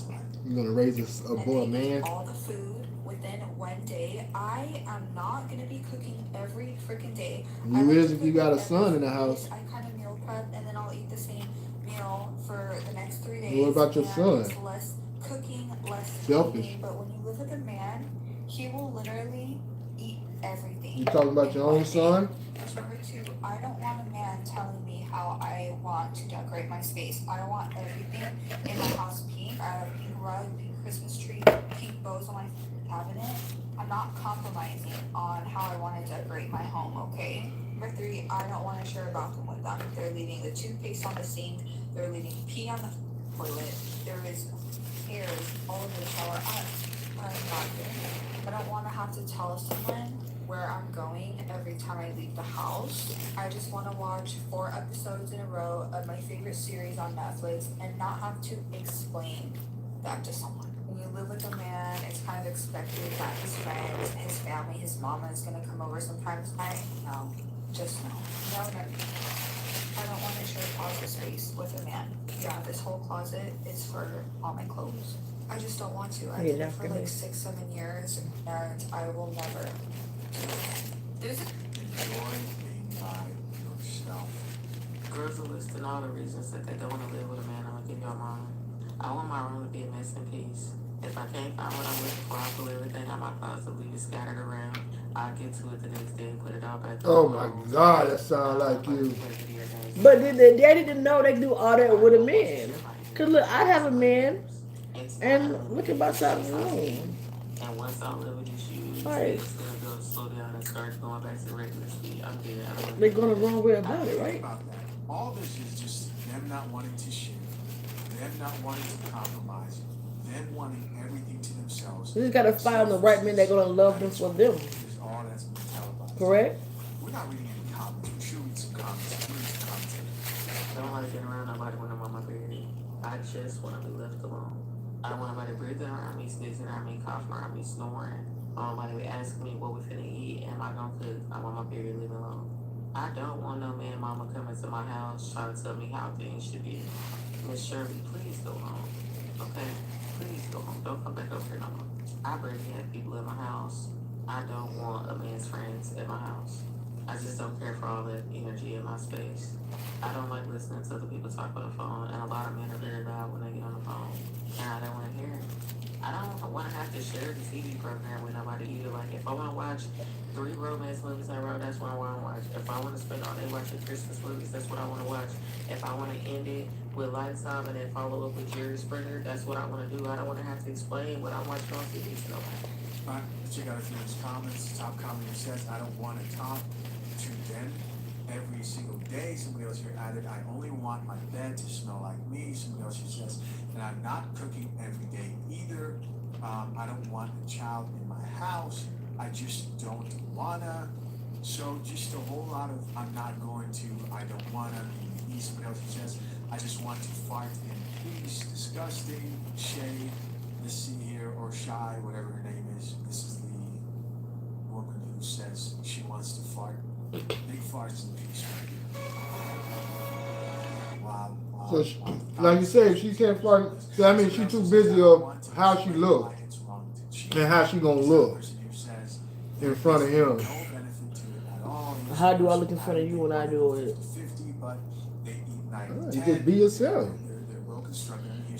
You gonna raise a boy, And they man? eat all the food within one day. I am not gonna be cooking every freaking day. I You like is to if you cook got a every son in the few house. days. I kind of meal prep, and then I'll eat the same meal for the next 3 days. What about your and son? It's less cooking, less Selfish. cleaning. But when you live with a man, he will literally eat everything. You talking about your own son? Number 2, I don't want a man telling me how I want to decorate my space. I want everything in my house pink. I have a pink rug, pink Christmas tree, pink bows on my cabinet. I'm not compromising on how I want to decorate my home, okay? Number 3, I don't want to share a bathroom with them. They're leaving the toothpaste on the sink. They're leaving pee on the toilet. There is hairs all over the shower. I'm not doing it. I don't want to have to tell someone where I'm going every time I leave the house. I just want to watch 4 episodes in a row of my favorite series on Netflix and not have to explain that to someone. When you live with a man, it's kind of expected that his friends, his family, his mama is going to come over sometimes. No, just no. No. I don't want to share closet space with a man. yeah, this whole closet is for all my clothes. I just don't want to. I Yeah, did it that's for good. like 6-7 years, and I will never. There's Enjoy being by yourself. Girls are listing all the reasons that they don't want to live with a man. I'm gonna give y'all mine. I want my room to be a mess and peace. If I can't find what I'm looking for, I'll pull everything out my closet, leave it scattered around. I'll get to it the next day and put it all back. Oh my God, that sound like you. But did the daddy didn't know they do all that with a man? Cause look, I have a man, and look at my side of the room. And once I live with these shoes, Right. it's gonna go slow down and start going back to regular speed. I'm dead. I don't They're going the wrong way about it, Think right? about that. All this is just them not wanting to share, them not wanting to compromise, them wanting everything to themselves. You just gotta find the right men that gonna love them for them. Is all that's been televised. Correct? We're not reading any comments. We should read some comments. Read some comments. I don't like being around nobody when I'm on my period. I just want to be left alone. I don't want nobody breathing around me, sneezing around me, coughing around me, snoring. I don't want nobody asking me what we finna eat. Am I gonna cook? I'm on my period, leave me alone. I don't want no man mama coming to my house trying to tell me how things should be. Miss Shirley, please go home. Okay? Please go home. Don't come back over here no more. I barely have people in my house. I don't want a man's friends at my house. I just don't care for all that energy in my space. I don't like listening to other people talk on the phone, and a lot of men are very loud when they get on the phone, and I don't want to hear it. I don't want to have to share the TV program with nobody either. Like, if I want to watch 3 romance movies in a row, that's what I want to watch. If I want to spend all day watching Christmas movies, that's what I want to watch. If I want to end it with Lights Out and then follow up with Jerry Springer, that's what I want to do. I don't want to have to explain what I'm watching on TV to nobody. Alright, let's check out a few of these comments. Top commenter says, I don't want to talk to them every single day. Somebody else here added, I only want my bed to smell like me. Somebody else here says, and I'm not cooking every day either. I don't want a child in my house. I just don't wanna. So just a whole lot of I'm not going to, I don't wanna. Somebody else here says, I just want to fart in peace. Disgusting. Shay, let's see here, or Shy, whatever her name is. This is the woman who says she wants to fart. Big farts in peace right here. Wow. So, like you said, she can't fart. I mean, she too busy of how she look and how she gonna look in front of him. How do I look in front of you when I do it? You just be yourself.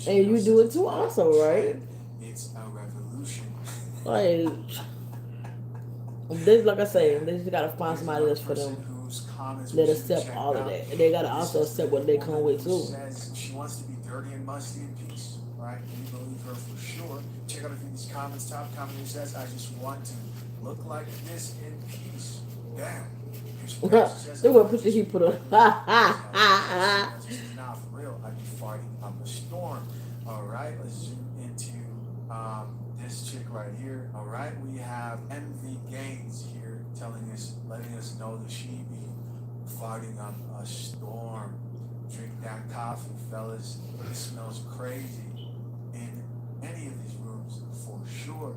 And you do it too also, right? It's a revolution. Like, they, like I say, they just gotta find somebody else for them that accept all of that. And they gotta also accept what they come with too. Says she wants to be dirty and musty in peace, right? Can you believe her for sure? Check out a few of these comments. Top commenter says, I just want to look like this in peace. Damn. They want to put he put on. Now for real, I'd be fighting up a storm. All right, let's zoom into this chick right here. All right, we have MV Gaines here telling us, letting us know that she be fighting up a storm. Drink that coffee, fellas. It smells crazy in any of these rooms for sure.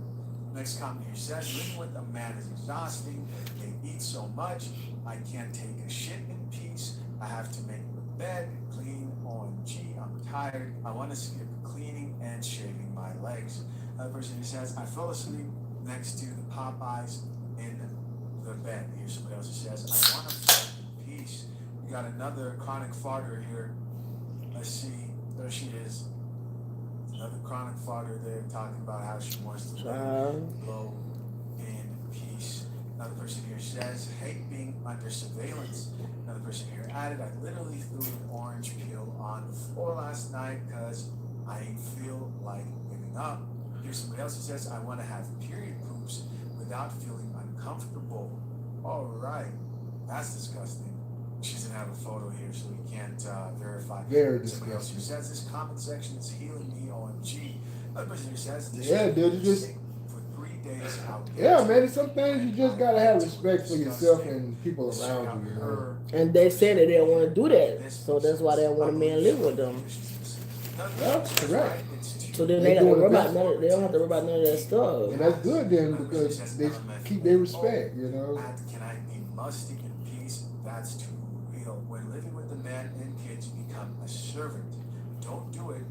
Next comment here says, living with a man is exhausting. They eat so much. I can't take a shit in peace. I have to make the bed, clean. OMG, I'm tired. I want to skip cleaning and shaving my legs. Another person who says, I fell asleep next to the Popeyes in the bed. Here's somebody else who says, I want to fart in peace. We got another chronic farter here. Let's see. There she is. Another chronic farter there talking about how she wants to blow in peace. Another person here says, hate being under surveillance. Another person here added, I literally threw an orange peel on the floor last night because I ain't feel like giving up. Here's somebody else who says, I want to have period poops without feeling uncomfortable. All right, that's disgusting. She doesn't have a photo here, so we can't verify. Very Somebody else who disgusting. says, this comment section is healing me, OMG. Another person who says, this Yeah, should dude, be you just- sick for 3 days out. Yeah, man, it's some things you just gotta have respect for yourself and people around you, you know. And they said that they don't want to do that, so that's why they don't want a man live with them. That's correct. So then They they, gotta doing worry the about best. none of, they don't have to worry about none of that stuff. And that's good then because they keep their respect, you know. And can I be musty in peace? That's too real. When living with a man and kids, you become a servant. don't do it.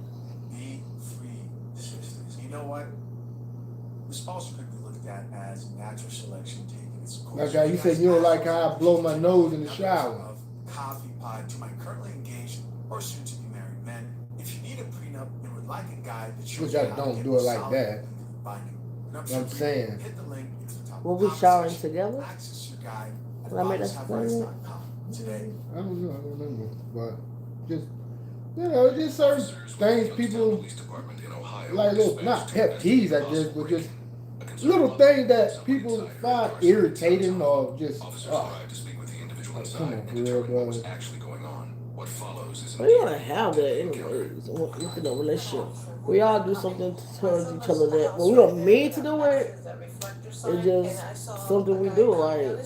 Be free, sisters. You know what? This also could be looked at as natural selection taking its course. Like how you said you don't like how I blow my nose in the shower. Of Coffee Pod to my currently engaged or soon to be married men. If you need a prenup and would like a guide that shows Which you I how to don't get do it like solid that. binding. I'm saying. Hit the link to the top Were of we the showering section. together? Access your guide at Did I make that Bobby'sHotRights.com today. I don't know, I don't remember. But just, you know, just certain things people like little, not pet peeves, I guess, but just little things that people find irritating or just, come on, for real, bro. Well, you gotta have that anyways. Within a relationship, we all do something towards each other that, well, we don't mean to do it. It's just something we do. Like,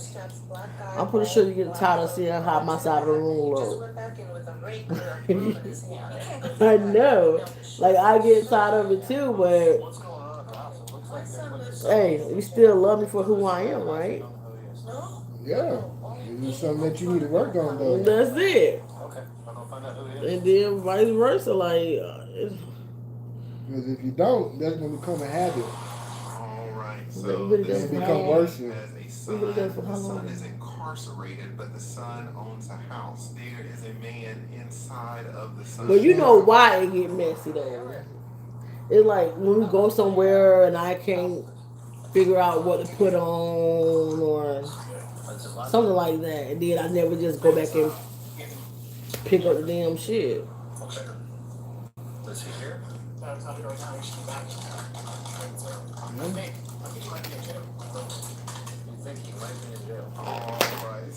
I'm pretty sure you get tired of seeing how my side of the room looks. I know. Like, I get tired of it too, but hey, you still love me for who I am, right? Yeah. It's something that you need to work on, though. That's it. And then vice versa, like, Because if you don't, that's going to become a habit. Alright, so so Really this does It for become how worse. man has a son. Really does for The how son long? is incarcerated, but the son owns a house. There is a man inside of the son. But you know why it get messy though. It's like when we go somewhere and I can't figure out what to put on or something like that, and then I never just go back and pick up the damn shit. Let's see here. Alright.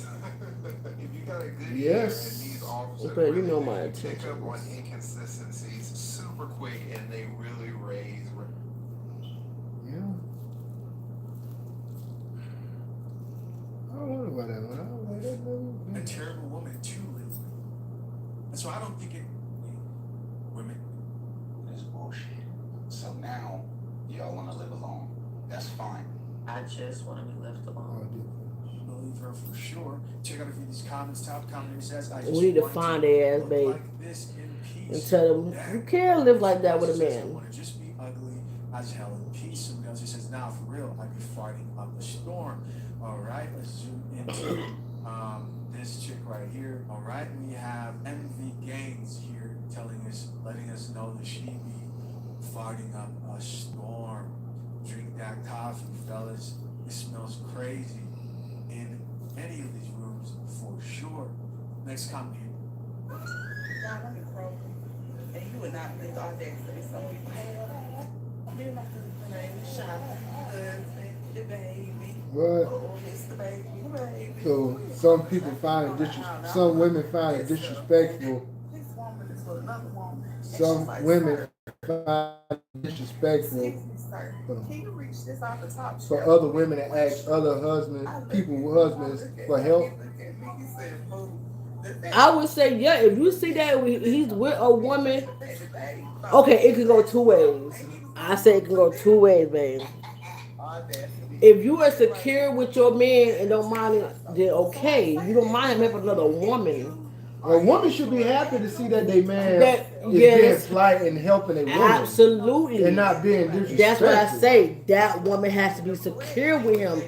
If you got a good Yes. ear and these officers Okay, you really know my do pick up intentions. on inconsistencies super quick and they really raise. Yeah. I don't know about that one. I don't like that A one. terrible woman to live with. And so I don't think it. Women. This bullshit. So now, y'all want to live alone. That's fine. I just want to be left alone. Believe her for sure. Check out a few of these comments. Top commenter says, I We just need to want find their ass, look babe, like this in and peace. tell them you can't live like that with a Somebody else says, I man. want to just be ugly as hell in peace. Somebody else says, now for real, I'd be farting up a storm. All right, let's zoom into this chick right here. All right, we have MV Gaines here letting us know that she be farting up a storm. Drink that coffee, fellas. It smells crazy in any of these rooms for sure. Next comment here. And you would not think all day to be so you're not the name is Shopper, husband, the baby. What? Oh, it's the baby, the baby. So some people find it some women find it disrespectful. This woman is with another woman. And Some she's like, women "Sir, find it disrespectful excuse me, sir. Can you reach this off the top for shelf? other women to ask other husbands for help. He said, "Boo." I would say, yeah, if you see that he's with a woman, okay, it can go two ways. I say it can go two ways, babe. If you are secure with your man and don't mind it, then okay. You don't mind him having another woman. A woman should be happy to see that they man That- is yes. being polite and helping a woman Absolutely. and not being disrespectful. That's what I say. That woman has to be secure with him.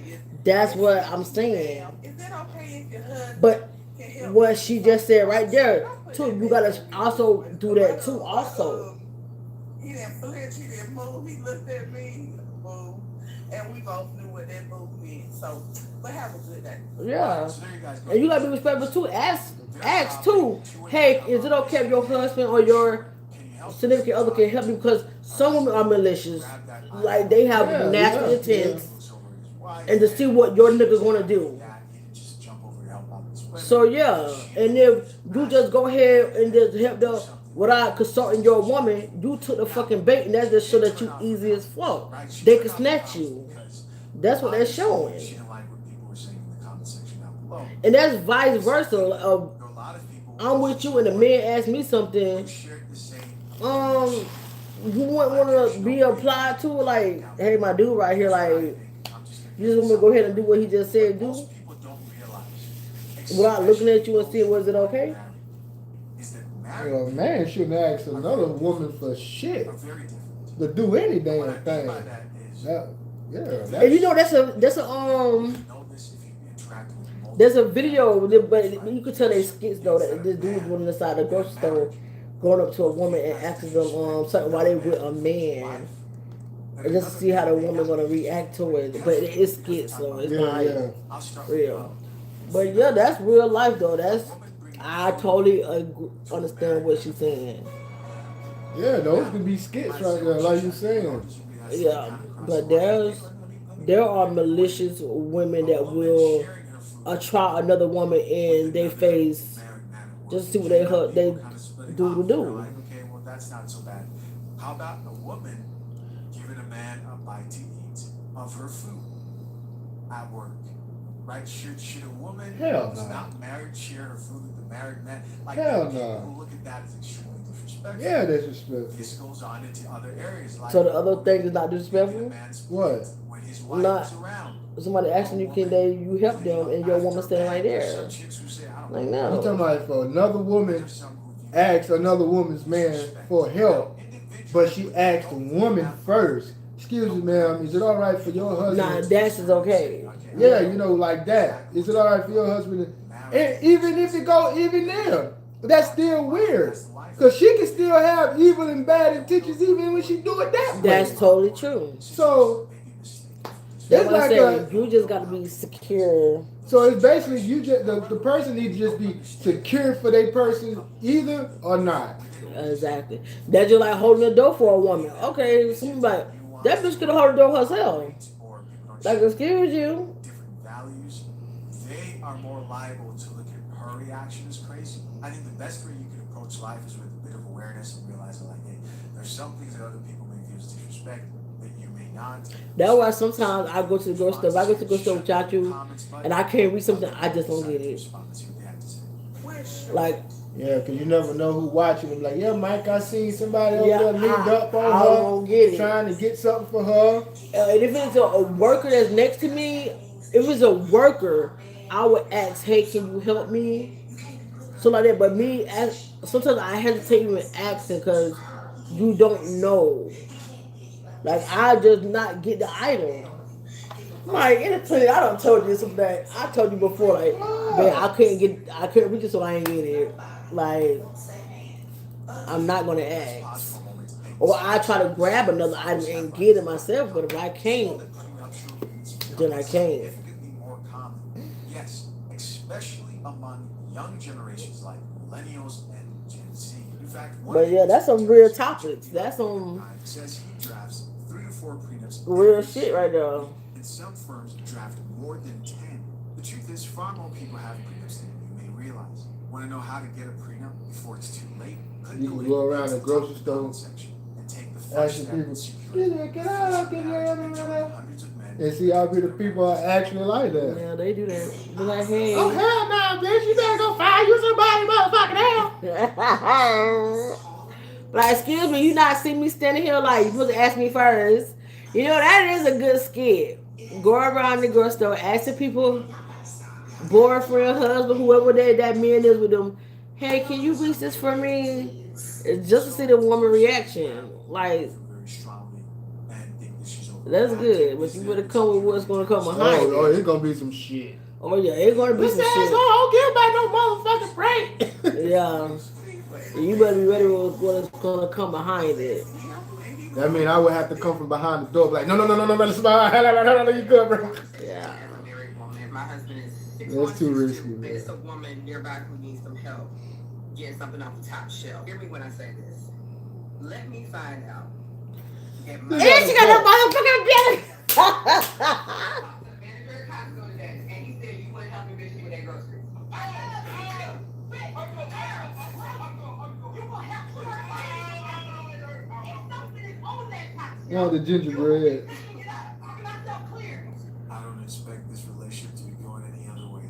That's what I'm saying. Is it okay if your husband But can help what she just said right there, too, you gotta also do that too, also. He didn't flinch, he didn't move, he looked at me, move, and we both knew what that move meant. So, but have a good day. Yeah. So there you guys go. And you gotta be respectful too. Ask too. Hey, is it okay if your husband or your significant other can help you? Because some women are malicious. Like they have nasty intent. And to see what your nigga gonna do. So yeah, and if you just go ahead and just help the without consulting your woman, you took the fucking bait, and that just show that you easy as fuck. They can snatch you. That's what they're showing. And that's vice versa. I'm with you, and the man asks me something. You want to be applied to, like, hey, my dude right here, like, you just want me to go ahead and do what he just said do? Without looking at you and seeing, was it okay? Well, a man shouldn't ask another woman for shit are very different. to do any What I damn mean thing. by that is, Yeah, And you know that's a you know this if you interact with multiple there's a video, but you could tell they skits though that this dude was on the side of the grocery store, going up to a woman and asking them something while they with a man, and just to see how the woman's gonna react to it. But it's skits, so it's not like I'll start real. But yeah, that's real life though. I totally understand what she's saying. Yeah, those could be skits right there, like you saying. Yeah, but there are malicious women that will try another woman in their face just to see what they do to do. Like, okay, well that's not so bad. How about a woman giving a man a bite to eat of her food at work? Right? Should a woman Hell who's no. not married share her food with the married man? Like Hell people no. who look at that as extremely disrespectful. Yeah, disrespectful. This goes on into other areas. Like So the other thing is not giving a disrespectful. man's food What? when his wife Not- is around. Somebody asking you, can you help them, and your woman standing right there. Some chicks who say, I don't Like, know. I'm talking no. about if another woman There's some who view asks another woman's man for help, but she asked the woman first. Excuse me, ma'am, is it all right for your husband? Nah, that's is okay. Yeah, you know, like that. Is it all right for your husband? And even if it go even there, that's still weird. Cause she can still have evil and bad intentions even when she do it that way. That's totally true. So That's it's what I'm like saying. You just got to be secure. so it's basically you just the person needs to just be secure for their person either or not. Exactly. That's just like holding the door for a woman. Okay, somebody that bitch could have held the door herself. Like, excuse you. different values, they are more liable to look at her reaction as crazy. I think the best way you can approach life is with a bit of awareness and realizing, like, hey, there's some things that other people may view as disrespect that you may not. That's why sometimes I go to the grocery store. If I go to the grocery store without you and I can't read something, I just don't get it. Like, Yeah, cause you never know who watching them. Like, yeah, Mike, I seen somebody over yeah, there linked up I on don't get her, it. trying to get something for her. And if it's a worker that's next to me, if it's a worker, I would ask, hey, can you help me? So like that. But me, sometimes I hesitate even asking because you don't know. Like, I just not get the item. Like, I done told you something that I told you before. Like, man, I couldn't reach it, so I ain't get it. Like, I'm not gonna ask. Or I try to grab another item and get it myself, but if I can't, then I can't. Significantly more common. Yes, especially among young generations like millennials and Gen Z. In fact, one But yeah, that's some real topics. That's some says he drafts 3 to 4 prenups. real shit right there. And some firms draft more than 10. The truth is, far more people have prenups than you may realize. Want to know how to get a prenup before it's too late? Click You the can link go around at the top grocery of store, comment section and take the first asking step people, in securing get out, get out, hundreds of men. and see how many people are actually like that. Yeah, they do that. Be like, hey. Oh hell no, bitch! You better go find you somebody, motherfucking hell. Like, excuse me, you not see me standing here like you supposed to ask me first. You know, that is a good skit. Go around the grocery store, asking people, boyfriend, husband, whoever that man is with them, hey, can you reach this for me? Just to see the woman reaction. Like, Very strongly and think that she's over. that's good. But you better come with what's going to come behind Oh, it. it's gonna be some shit. Oh, yeah, it's going to be This some asshole shit. don't give about no motherfucking break. Yeah. You better be ready with what's going to come behind it. That mean I would have to come from behind the door, like, no, let's no, you good, bro. Yeah. I'm a married woman. If my husband is 6 That's too risky, man. There's a woman nearby who needs some help getting something off the top shelf. Hear me when I say this. Let me find out. That my And she got her motherfucking belly. manager at Costco today, and he said you wouldn't help me with that groceries. You know the gingerbread. I don't expect this relationship to be going any other way.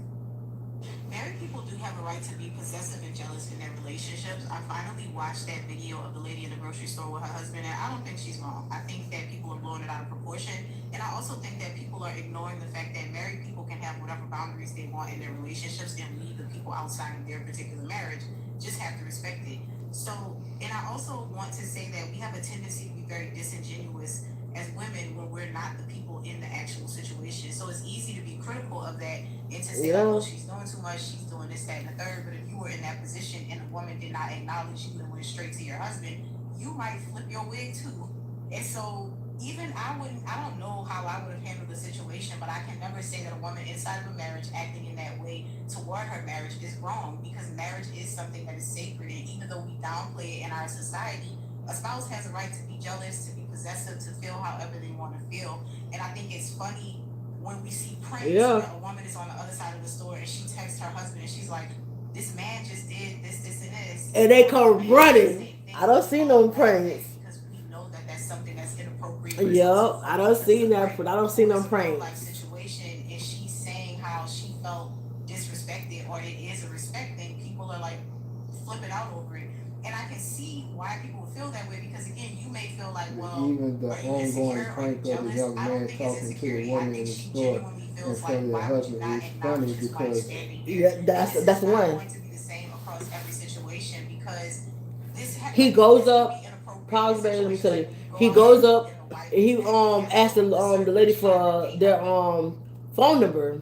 Married people do have a right to be possessive and jealous in their relationships. I finally watched that video of the lady in the grocery store with her husband, and I don't think she's wrong. I think that people are blowing it out of proportion, and I also think that people are ignoring the fact that married people can have whatever boundaries they want in their relationships, and we, the people outside of their particular marriage, just have to respect it. So, and I also want to say that we have a tendency to be very disingenuous as women when we're not the people in the actual situation. So it's easy to be critical of that and to say, like, oh, she's doing too much, she's doing this, that, and the third. But if you were in that position and a woman did not acknowledge you and went straight to your husband, you might flip your wig too. And so even I don't know how I would have handled the situation, but I can never say that a woman inside of a marriage acting in that way toward her marriage is wrong, because marriage is something that is sacred. And even though we downplay it in our society, a spouse has a right to be jealous, to be possessive, to feel however they want to feel. And I think it's funny when we see pranks where a woman is on the other side of the store and she texts her husband and she's like, this man just did this, this, and this. And they come running. I don't see no pranks. Because we know that that's something that's inappropriate. Yep, I don't see that, but I don't see no pranks. Like situation, and she's saying how she felt disrespected, or it is a respect thing. People are like flipping out over it, and I can see why people feel that way, because again, you may feel like, well, even the ongoing prank of the young man talking to the woman in the store in front of their husband is funny because that's the one. Going to be the same across every situation, because he goes up. Pause, baby. Let me tell you. He goes up. He asked the lady for their phone number.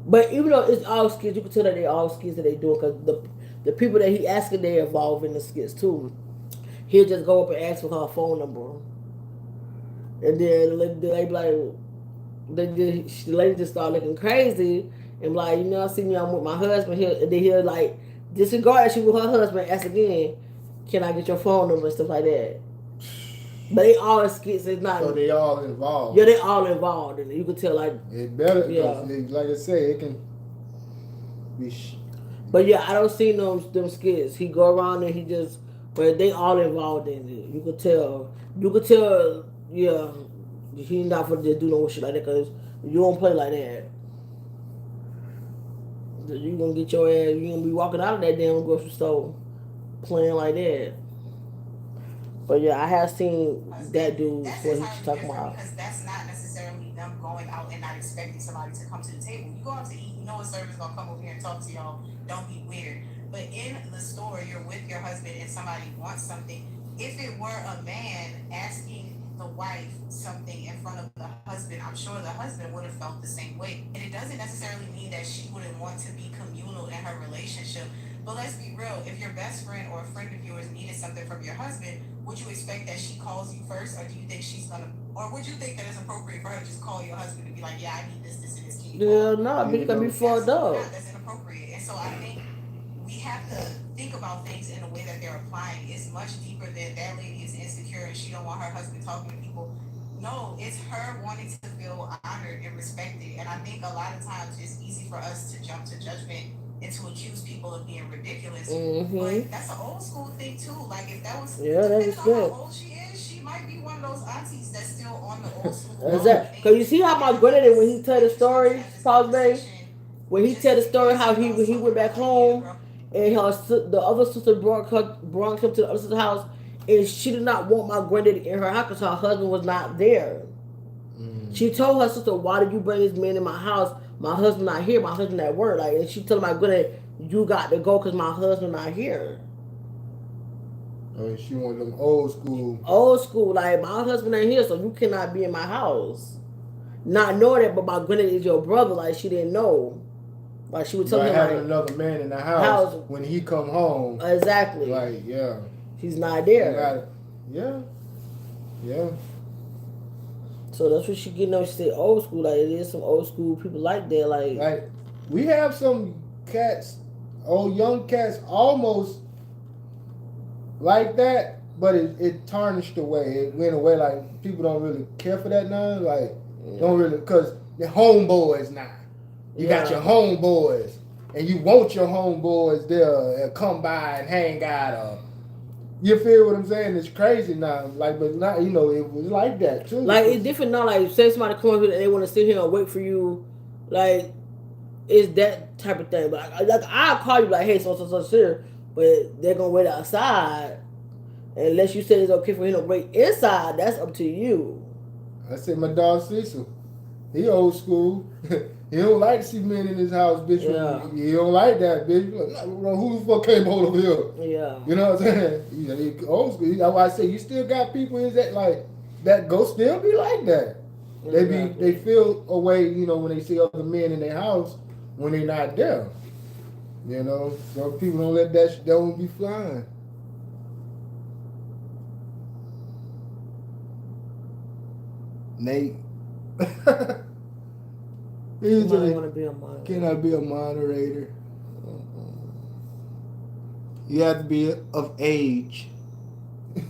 But even though it's all skits, you can tell that they're all skits that they do, because the people that he asking, they involved in the skits too. He'll just go up and ask for her phone number, and then the lady like, the lady just start looking crazy and like, you know, I see me, I'm with my husband here, and then he'll like disregard that she with her husband, ask again, can I get your phone number and stuff like that. But they all skits. It's not. So they all involved. Yeah, they all involved, and you can tell like it better. Yeah. Like I say, it can be. But yeah, I don't see them skits. He go around and he just, but they all involved in it. You could tell. You could tell. Yeah, he not for to do no shit like that, because you don't play like that. You gonna get your ass. You gonna be walking out of that damn grocery store playing like that. But yeah, I have seen that dude what he's talking about. Because that's not necessarily them going out and not expecting somebody to come to the table. You go out to eat, you know a server's gonna come over here and talk to y'all. Don't be weird. But in the store, you're with your husband and somebody wants something. If it were a man asking the wife something in front of the husband, I'm sure the husband would have felt the same way. And it doesn't necessarily mean that she wouldn't want to be communal in her relationship. But let's be real, if your best friend or a friend of yours needed something from your husband, would you expect that she calls you first, or do you think she's gonna, or would you think that it's appropriate for her to just call your husband and be like, yeah, I need this, this, and this. Yeah, no, bitch gonna be fucked up. That's inappropriate. And so I think we have to think about things in a way that they're applying. It's much deeper than that lady is insecure and she don't want her husband talking to people. No, it's her wanting to feel honored and respected. And I think a lot of times it's easy for us to jump to judgment and to accuse people of being ridiculous. But that's an old school thing too. Like if that was, depending on how old she is, she might be one of those aunties that's still on the old school. Exactly. Cause you see how my granddaddy, when he tell the story, Pause Bay, when he tell the story how he when he went back home and the other sister brought him to the other sister's house, and she did not want my granddaddy in her house because her husband was not there. She told her sister, "Why did you bring this man in my house? My husband not here. My husband at work." Like, and she told my granddaddy, "You got to go because my husband not here." Oh, she wanted them old school. Old school, like my husband ain't here, so you cannot be in my house. Not knowing that, but my granddaddy is your brother. Like she didn't know. Like she would tell him having like, another man in the house when he come home. Exactly. Like yeah, he's not there. Yeah. So that's what she getting on. She said old school. Like it is some old school people like that. Like we have some cats, young cats, almost like that, but it tarnished away. It went away. Like people don't really care for that now. Like don't really, because the homeboys now. You got your homeboys, and you want your homeboys there and come by and hang out. You feel what I'm saying? It's crazy now. Like, but not, it was like that too. Like it's different now. Like say somebody come up here and they want to sit here and wait for you. Like it's that type of thing. But I'll call you like, hey, so here, but they're gonna wait outside. Unless you say it's okay for him to wait inside, that's up to you. I said my dog Cecil. He old school. He don't like to see men in his house, bitch. Yeah. He don't like that, bitch. Like, who the fuck came over here? Yeah. You know what I'm saying? He old school. That's why I say you still got people is that like that go still be like that. They feel a way, you know, when they see other men in their house when they not there. You know, some people don't let that shit don't be flying. Nate. He's Somebody want to be a moderator. cannot be a moderator. You have to be of age.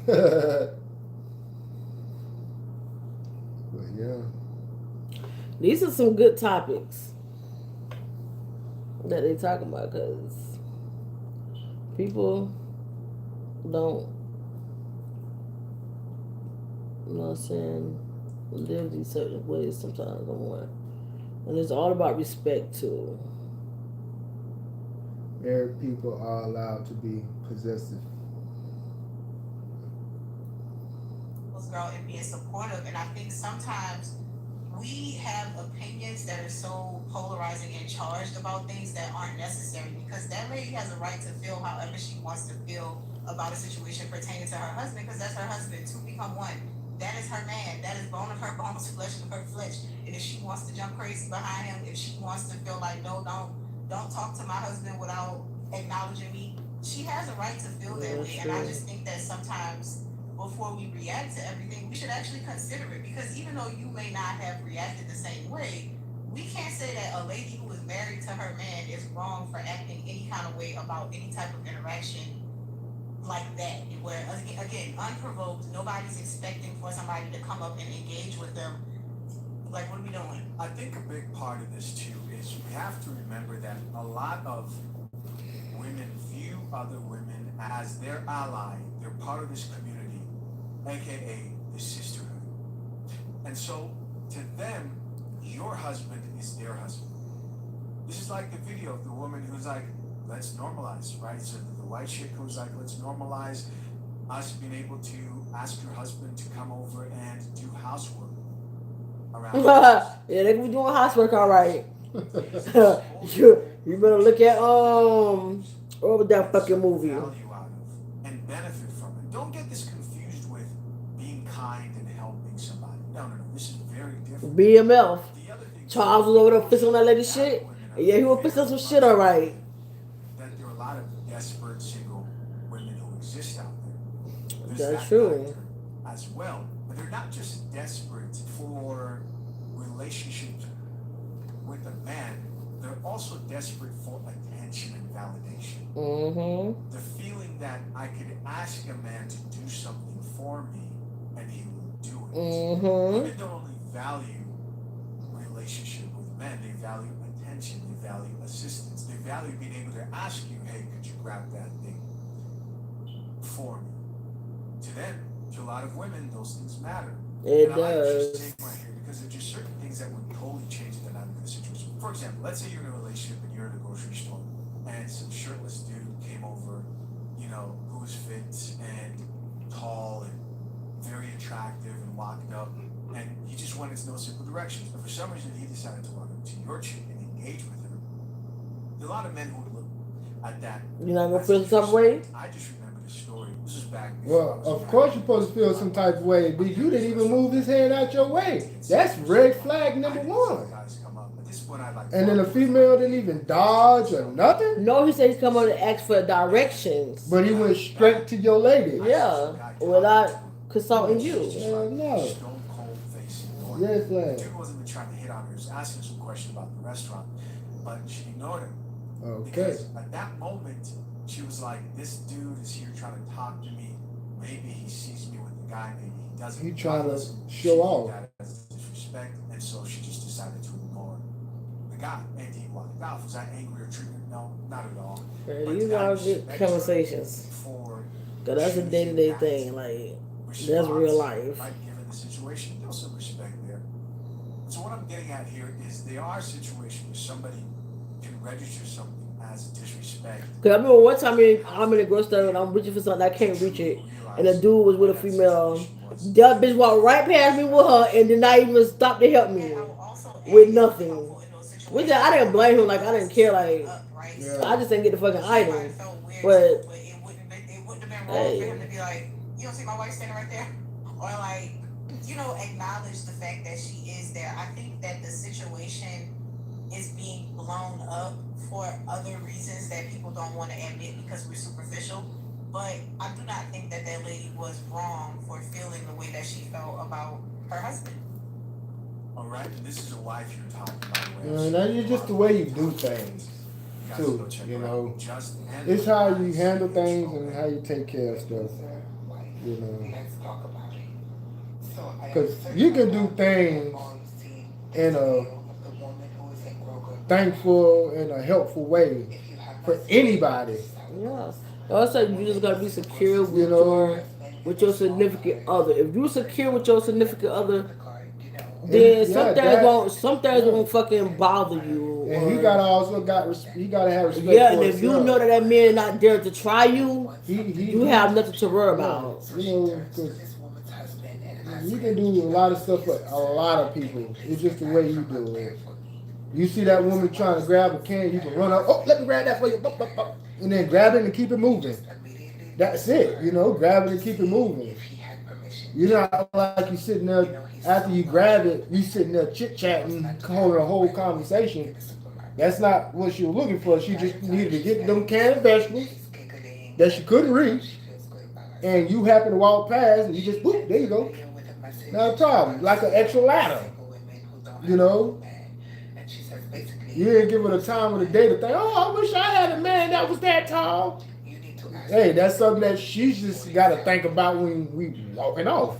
But yeah. These are some good topics that they talk about because people don't, you know what I'm saying, live these certain ways sometimes no more. And it's all about respect too. Married people are allowed to be possessive. Girl, and being supportive. And I think sometimes we have opinions that are so polarizing and charged about things that aren't necessary, because that lady has a right to feel however she wants to feel about a situation pertaining to her husband, because that's her husband. Two become one. That is her man. That is bone of her bones, flesh of her flesh. And if she wants to jump crazy behind him, if she wants to feel like, no, don't talk to my husband without acknowledging me, she has a right to feel that way. And I just think that sometimes before we react to everything, we should actually consider it, because even though you may not have reacted the same way, we can't say that a lady who is married to her man is wrong for acting any kind of way about any type of interaction like that, where again, unprovoked, nobody's expecting for somebody to come up and engage with them. Like, what are we doing? I think a big part of this too is we have to remember that a lot of women view other women as their ally. They're part of this community, aka the sisterhood. And so to them, your husband is their husband. This is like the video of the woman who's like, let's normalize, right? So the white chick who's like, let's normalize us being able to ask your husband to come over and do housework around the house. Yeah, they can be doing housework all right. you better look at what was that fucking movie? Value out of and benefit from it. Don't get this confused with being kind and helping somebody. No. This is very different. BMF. The other thing Charles was over there fixing on that lady shit. Yeah, he was fixing some shit all right. that there are a lot of desperate single women who exist out there. There's That's that true. factor as well. But they're not just desperate for relationships with a man, they're also desperate for attention and validation. Mm-hmm. The feeling that I could ask a man to do something for me and he will do it. Mm-hmm. Women don't only value relationship with men, they value attention, they value assistance, they value being able to ask you, hey, could you grab that thing for me? To them, to a lot of women, those things matter. It And I like what you're does. saying right here, because there's just certain things that would totally change the dynamic of the situation. For example, let's say you're in a relationship and you're in a grocery store and some shirtless dude came over, you know, who was fit and tall and very attractive and walked up, and he just wanted to know simple directions. But for some reason, he decided to walk up to your chick and engage with her. There are a lot of men who would look at that. You not gonna as feel some way? I just remember the story. This was back before I Well, was of married. course you're supposed to feel some type of way, but you didn't even move his hand out your way. That's red flag number one. Guys come up, but this is what I like. And then the female didn't even dodge or nothing, No, he said he's come over to ask for directions. but he went straight to your lady. Yeah, without consulting you. Hell no. Stone cold face ignored. Red The flag. dude wasn't even trying to hit on her. He was asking some question about the restaurant, but she ignored him. Okay. Because at that moment, she was like, this dude is here trying to talk to me. Maybe he sees me with the guy, maybe he doesn't. He trying to Regardless, show she viewed off. that as disrespect, and so she just decided to ignore the guy. And he walked off. Was that angry or triggered? No, not at all. Man, But these I are respect good her conversations. for Cause that's a choosing day-to-day that thing. Like, response, that's real life. Right, given the situation, there's some respect there. So what I'm getting at here is there are situations where somebody can register something as disrespect. Cause I remember one time I'm in the grocery store and I'm reaching for something, I can't reach it, and the dude was with a female. That bitch walked right past me with her and did not even stop to help me. And I will also with nothing. Which I didn't blame him. Like I didn't care. Like Yeah. I just didn't get the fucking item. But But it wouldn't have been wrong for him to be like, you don't see my wife standing right there? Or like, acknowledge the fact that she is there. I think that the situation is being blown up for other reasons that people don't want to admit because we're superficial. But I do not think that that lady was wrong for feeling the way that she felt about her husband. All right, this is a wife you're talking about. That's just the way you do things, too. It's how you handle things and how you take care of stuff. Let's talk about it. So Because you can do things in a thankful and a helpful way for anybody. yes. Also, you just gotta be secure with your significant other. If you're secure with your significant other, then some things won't fucking bother you. And he gotta have respect. Yeah, for and if you himself. know that man not there to try you, you you have nothing to worry about. 'cause you can do a lot of stuff for a lot of people. It's just the way you do it. You see that woman trying to grab a can, you can run up. Oh, let me grab that for you. Bop, bop, bop. And then grab it and keep it moving. That's it. Grab it and keep it moving. You're not like you sitting there after you grab it. You sitting there chit chatting, holding a whole conversation. That's not what she was looking for. She just needed to get them canned vegetables that she couldn't reach, and you happen to walk past, and you just boop, there you go. Not a problem. Like an extra ladder. You didn't give her the time of the day to think, oh, I wish I had a man that was that tall. Hey, that's something that she's just got to think about when we walking off.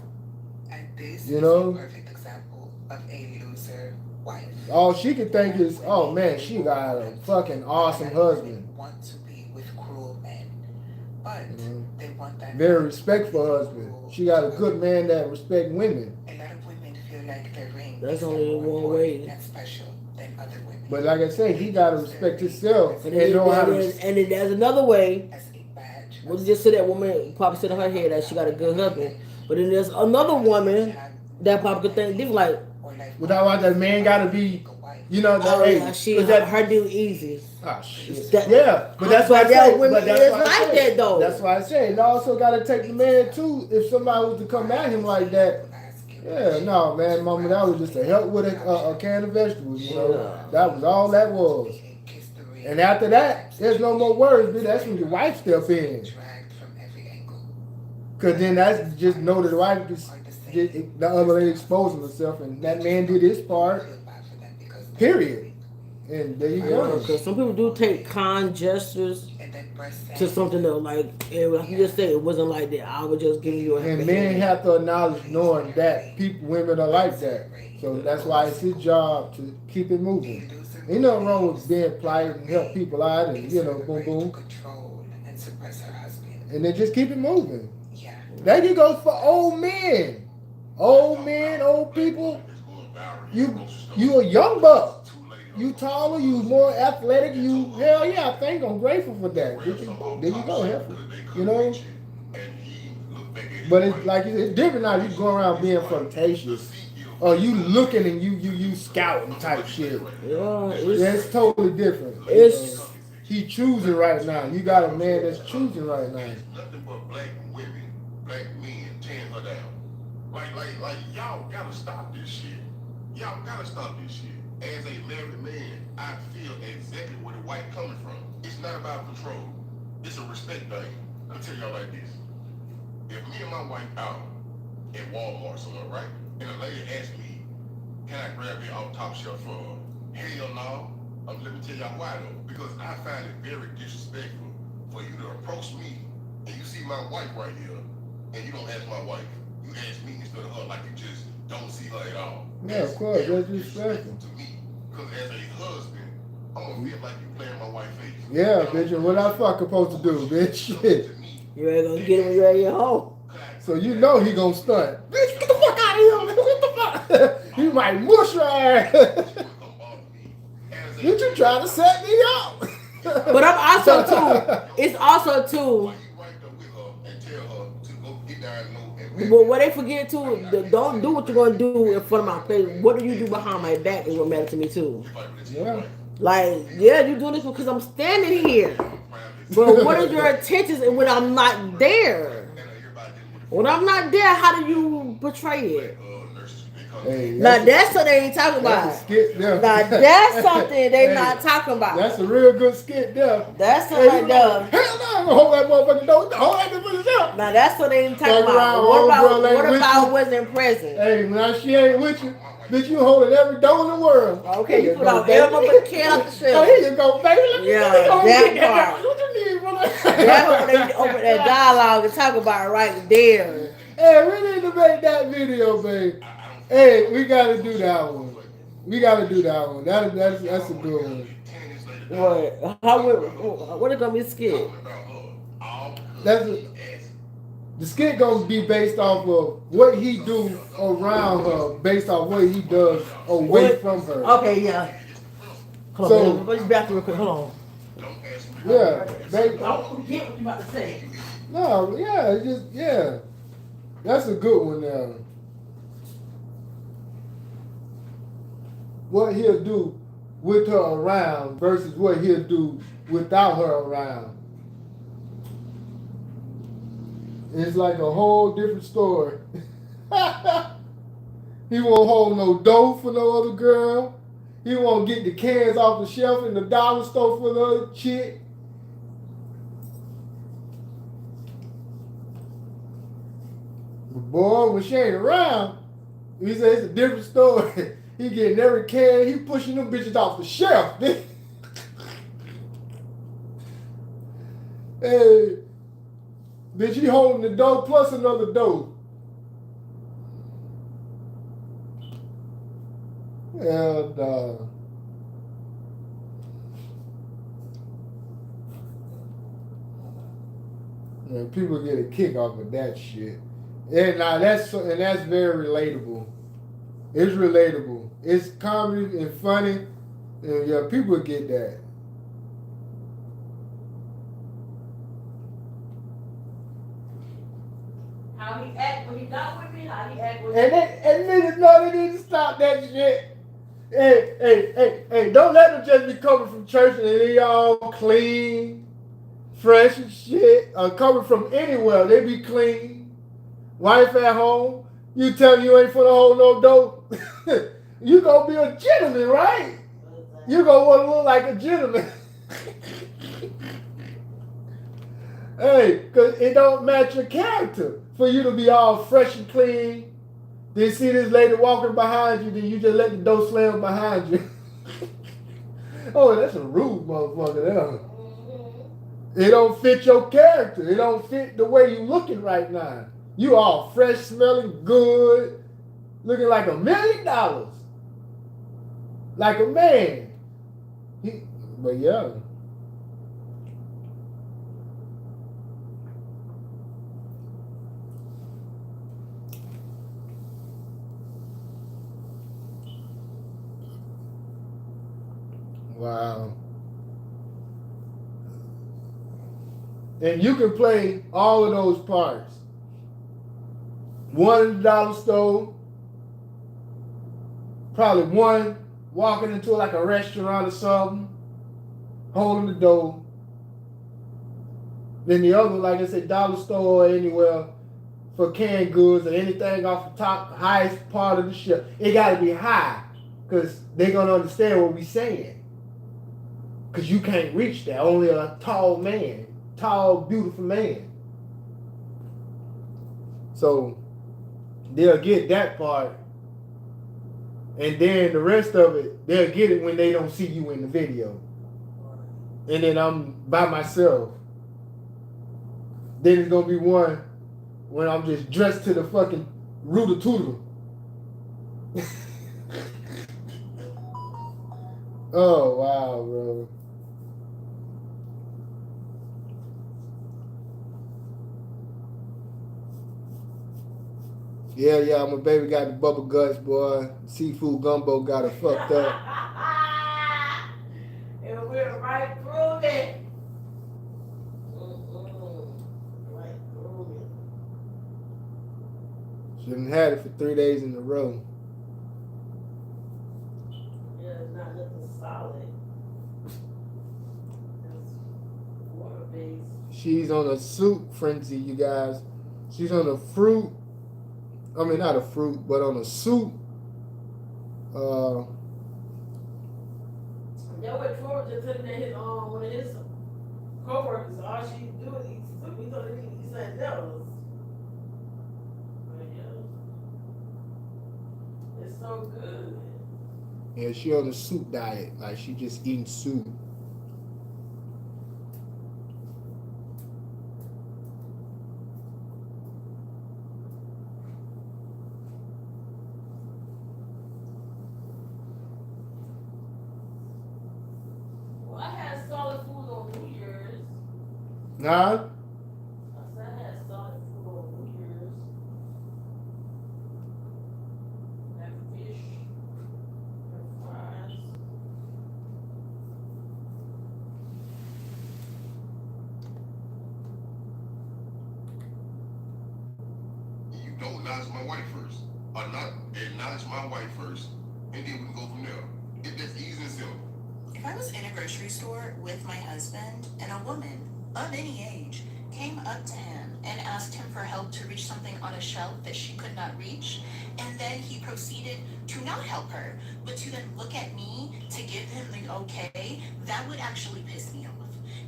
Perfect example of a loser wife. All she can think is, oh man, she got a fucking awesome husband. Want to be with cruel men, but they want that very respectful husband. She got a good man that respect women. A lot of women feel like their ring That's is only more one way. important and special than other women. But like I say, he got to respect himself And and know how to. then there's another way. As a badge. We'll just say that woman probably said in her head that she got a good husband. But then there's another woman that probably could think different, like, Without why that man got to be, oh, hey, yeah, but that- her deal easy. Oh, shit. That- Yeah, but that's why I But that say, women but that's is why I like say- that, though. That's why I say, and also got to take the man too. If somebody was to come at him like that, yeah, no, man, mama, that was just a help with a can of vegetables. That was all that was. And after that, there's no more words. But that's when your wife step in. Cause then that's just know that the wife just the other lady exposing herself, and that man did his part. Period. And there you go. Because some people do take kind gestures to something else. Like you just said, it wasn't like that. I was just giving you a And men have to acknowledge knowing that women are like that. So that's why it's his job to keep it moving. Ain't nothing wrong with being polite and help people out and boom boom. And then just keep it moving. That can go for old men. Old people. You a young buck. You taller, you more athletic, hell yeah, I think I'm grateful for that. There you go, helpful. But it's like it's different now. You go around being flirtatious. Or you looking and you scouting type shit. Yeah, It's totally different. He choosing right now. You got a man that's choosing right now. Nothing but black women, black men tearing her down. Like y'all gotta stop this shit. Y'all gotta stop this shit. As a married man, I feel exactly where the wife coming from. It's not about control. It's a respect thing. I'll tell y'all like this. If me and my wife out at Walmart somewhere, right? And a lady asks me, can I grab it off top shelf for her? Hell no. Let me tell y'all why though. Because I find it very disrespectful for you to approach me and you see my wife right here and you don't ask my wife. You ask me instead of her like you just don't see her at all. Yeah, of course, that's disrespectful. To me. Because as a husband, I'm gonna feel like you playing my wife's face. Yeah, bitch, and what I fuck supposed to do, bitch? Shit. You ain't gonna get him when you're at your home. So you know he gonna stunt. Bitch, get the fuck out of here, man. What the fuck? He might mush your ass. Bitch, you trying to set me up. But I'm also too. It's also too. Why you right there with her and tell her to go get down low and But what they forget too, don't do what you're gonna do in front of my face. What do you do behind my back is what matters to me too. Yeah. Like, yeah, you doing this because I'm standing here. But what are your intentions when I'm not there? When I'm not there, how do you portray it? Hey, Now that's what they ain't talking that's a about. skit there. Now that's something they Hey, not talking about. That's a real good skit there. That's Hey, something you right like, there. hell no, I'm gonna hold that motherfucking door. Hold that motherfucking door. Now that's what they ain't talking Fuck around, about. What old about girl ain't what with about you. wasn't present? Hey, now she ain't with you. Bitch, you holding every door in the world. Okay, Here you put go, out baby. every motherfucking can off the Oh, shelf. here you go, baby. Let me Yeah, go and that get that. part. What you need, brother? That's what they open that dialogue and talk about right there. Hey, we need to make that video, babe. Hey, we gotta do that one. We gotta do that one. That's a good one. What? What it gonna be skit? The skit gonna be based off of what he do around her, based off what he does away What? from her. Okay, yeah. Hold So- on, let's back real quick. Hold on. Yeah, baby. Don't forget what you about to say. No, yeah, it's just yeah. That's a good one now. What he'll do with her around versus what he'll do without her around. It's like a whole different story. He won't hold no dough for no other girl. He won't get the cans off the shelf in the dollar store for the other chick. But boy, when she ain't around, he said it's a different story. He getting every can, he pushing them bitches off the shelf. Hey, bitch, he holding the dough plus another dough. And man, people get a kick off of that shit. And now that's very relatable. It's relatable. It's comedy and funny. And yeah, people get that. How he act when he got with me? How he act when And niggas know they need to stop that shit. Hey, don't let them just be coming from church and they all clean, fresh and shit. Coming from anywhere, they be clean. Wife at home, you tell me you ain't finna hold no dope. You gonna be a gentleman, right? You gonna wanna look like a gentleman. Hey, cause it don't match your character for you to be all fresh and clean. Then see this lady walking behind you, then you just let the door slam behind you. Oh, that's a rude motherfucker there. It don't fit your character. It don't fit the way you looking right now. You all fresh, smelling good, looking like $1 million. Like a man. But yeah. Wow. And you can play all of those parts. One in the dollar store, probably one walking into like a restaurant or something, holding the door. Then the other, like I said, dollar store or anywhere for canned goods or anything off the top, the highest part of the shelf. It got to be high because they're going to understand what we're saying. Because you can't reach that. Only a tall man, tall, beautiful man. So they'll get that part. And then the rest of it, they'll get it when they don't see you in the video. And then I'm by myself. Then it's going to be one when I'm just dressed to the fucking rooter tooter. Oh, wow, bro. Yeah, my baby got the bubble guts, boy. Seafood gumbo got her fucked up. And we're right through it. Right through She done had it for 3 days in a row. Yeah, it's not nothing solid. It's water based. She's on a soup frenzy, you guys. She's on a fruit. I mean, not a fruit, but on a soup. Yeah, what Troy just said that his one of his coworkers, all she do is eat soup. He told her he eat something else. But yeah, it's so good. Yeah, she on a soup diet. Like, she just eating soup. Well, I had solid food on New Year's. Nah? I said I had solid food on New Year's. Had fish and fries. You don't acknowledge my wife first. Or not acknowledge my wife first, and then we can go from there. That's easy and simple. If I was in a grocery store with my husband and a woman of any age came up to him and asked him for help to reach something on a shelf that she could not reach, and then he proceeded to not help her, but to then look at me to give him the okay, that would actually piss me off.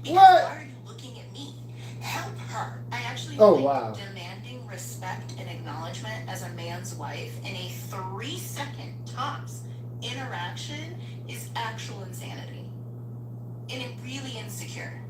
Because What? why are you looking at me? Help her. I actually Oh, think wow. demanding respect and acknowledgement as a man's wife in a 3-second tops interaction is actual insanity. And it really insecure.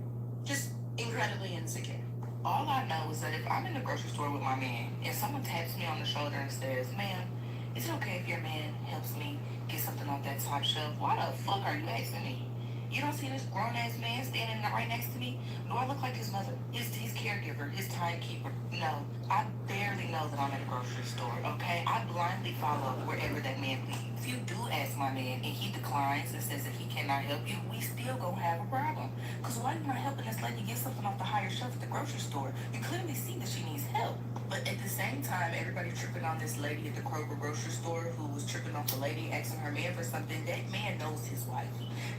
Just incredibly insecure. All I know is that if I'm in the grocery store with my man and someone taps me on the shoulder and says, "Ma'am, is it okay if your man helps me get something off that top shelf?" Why the fuck are you asking me? You don't see this grown ass man standing right next to me? Do I look like his mother, his caregiver, his timekeeper? No, I barely know that I'm at a grocery store, okay? I blindly follow wherever that man leads. If you do ask my man and he declines and says that he cannot help you, we still gonna have a problem. Because why are you not helping this lady get something off the higher shelf at the grocery store? You clearly see that she needs help. But at the same time, everybody tripping on this lady at the Kroger grocery store who was tripping off the lady asking her man for something. That man knows his wife.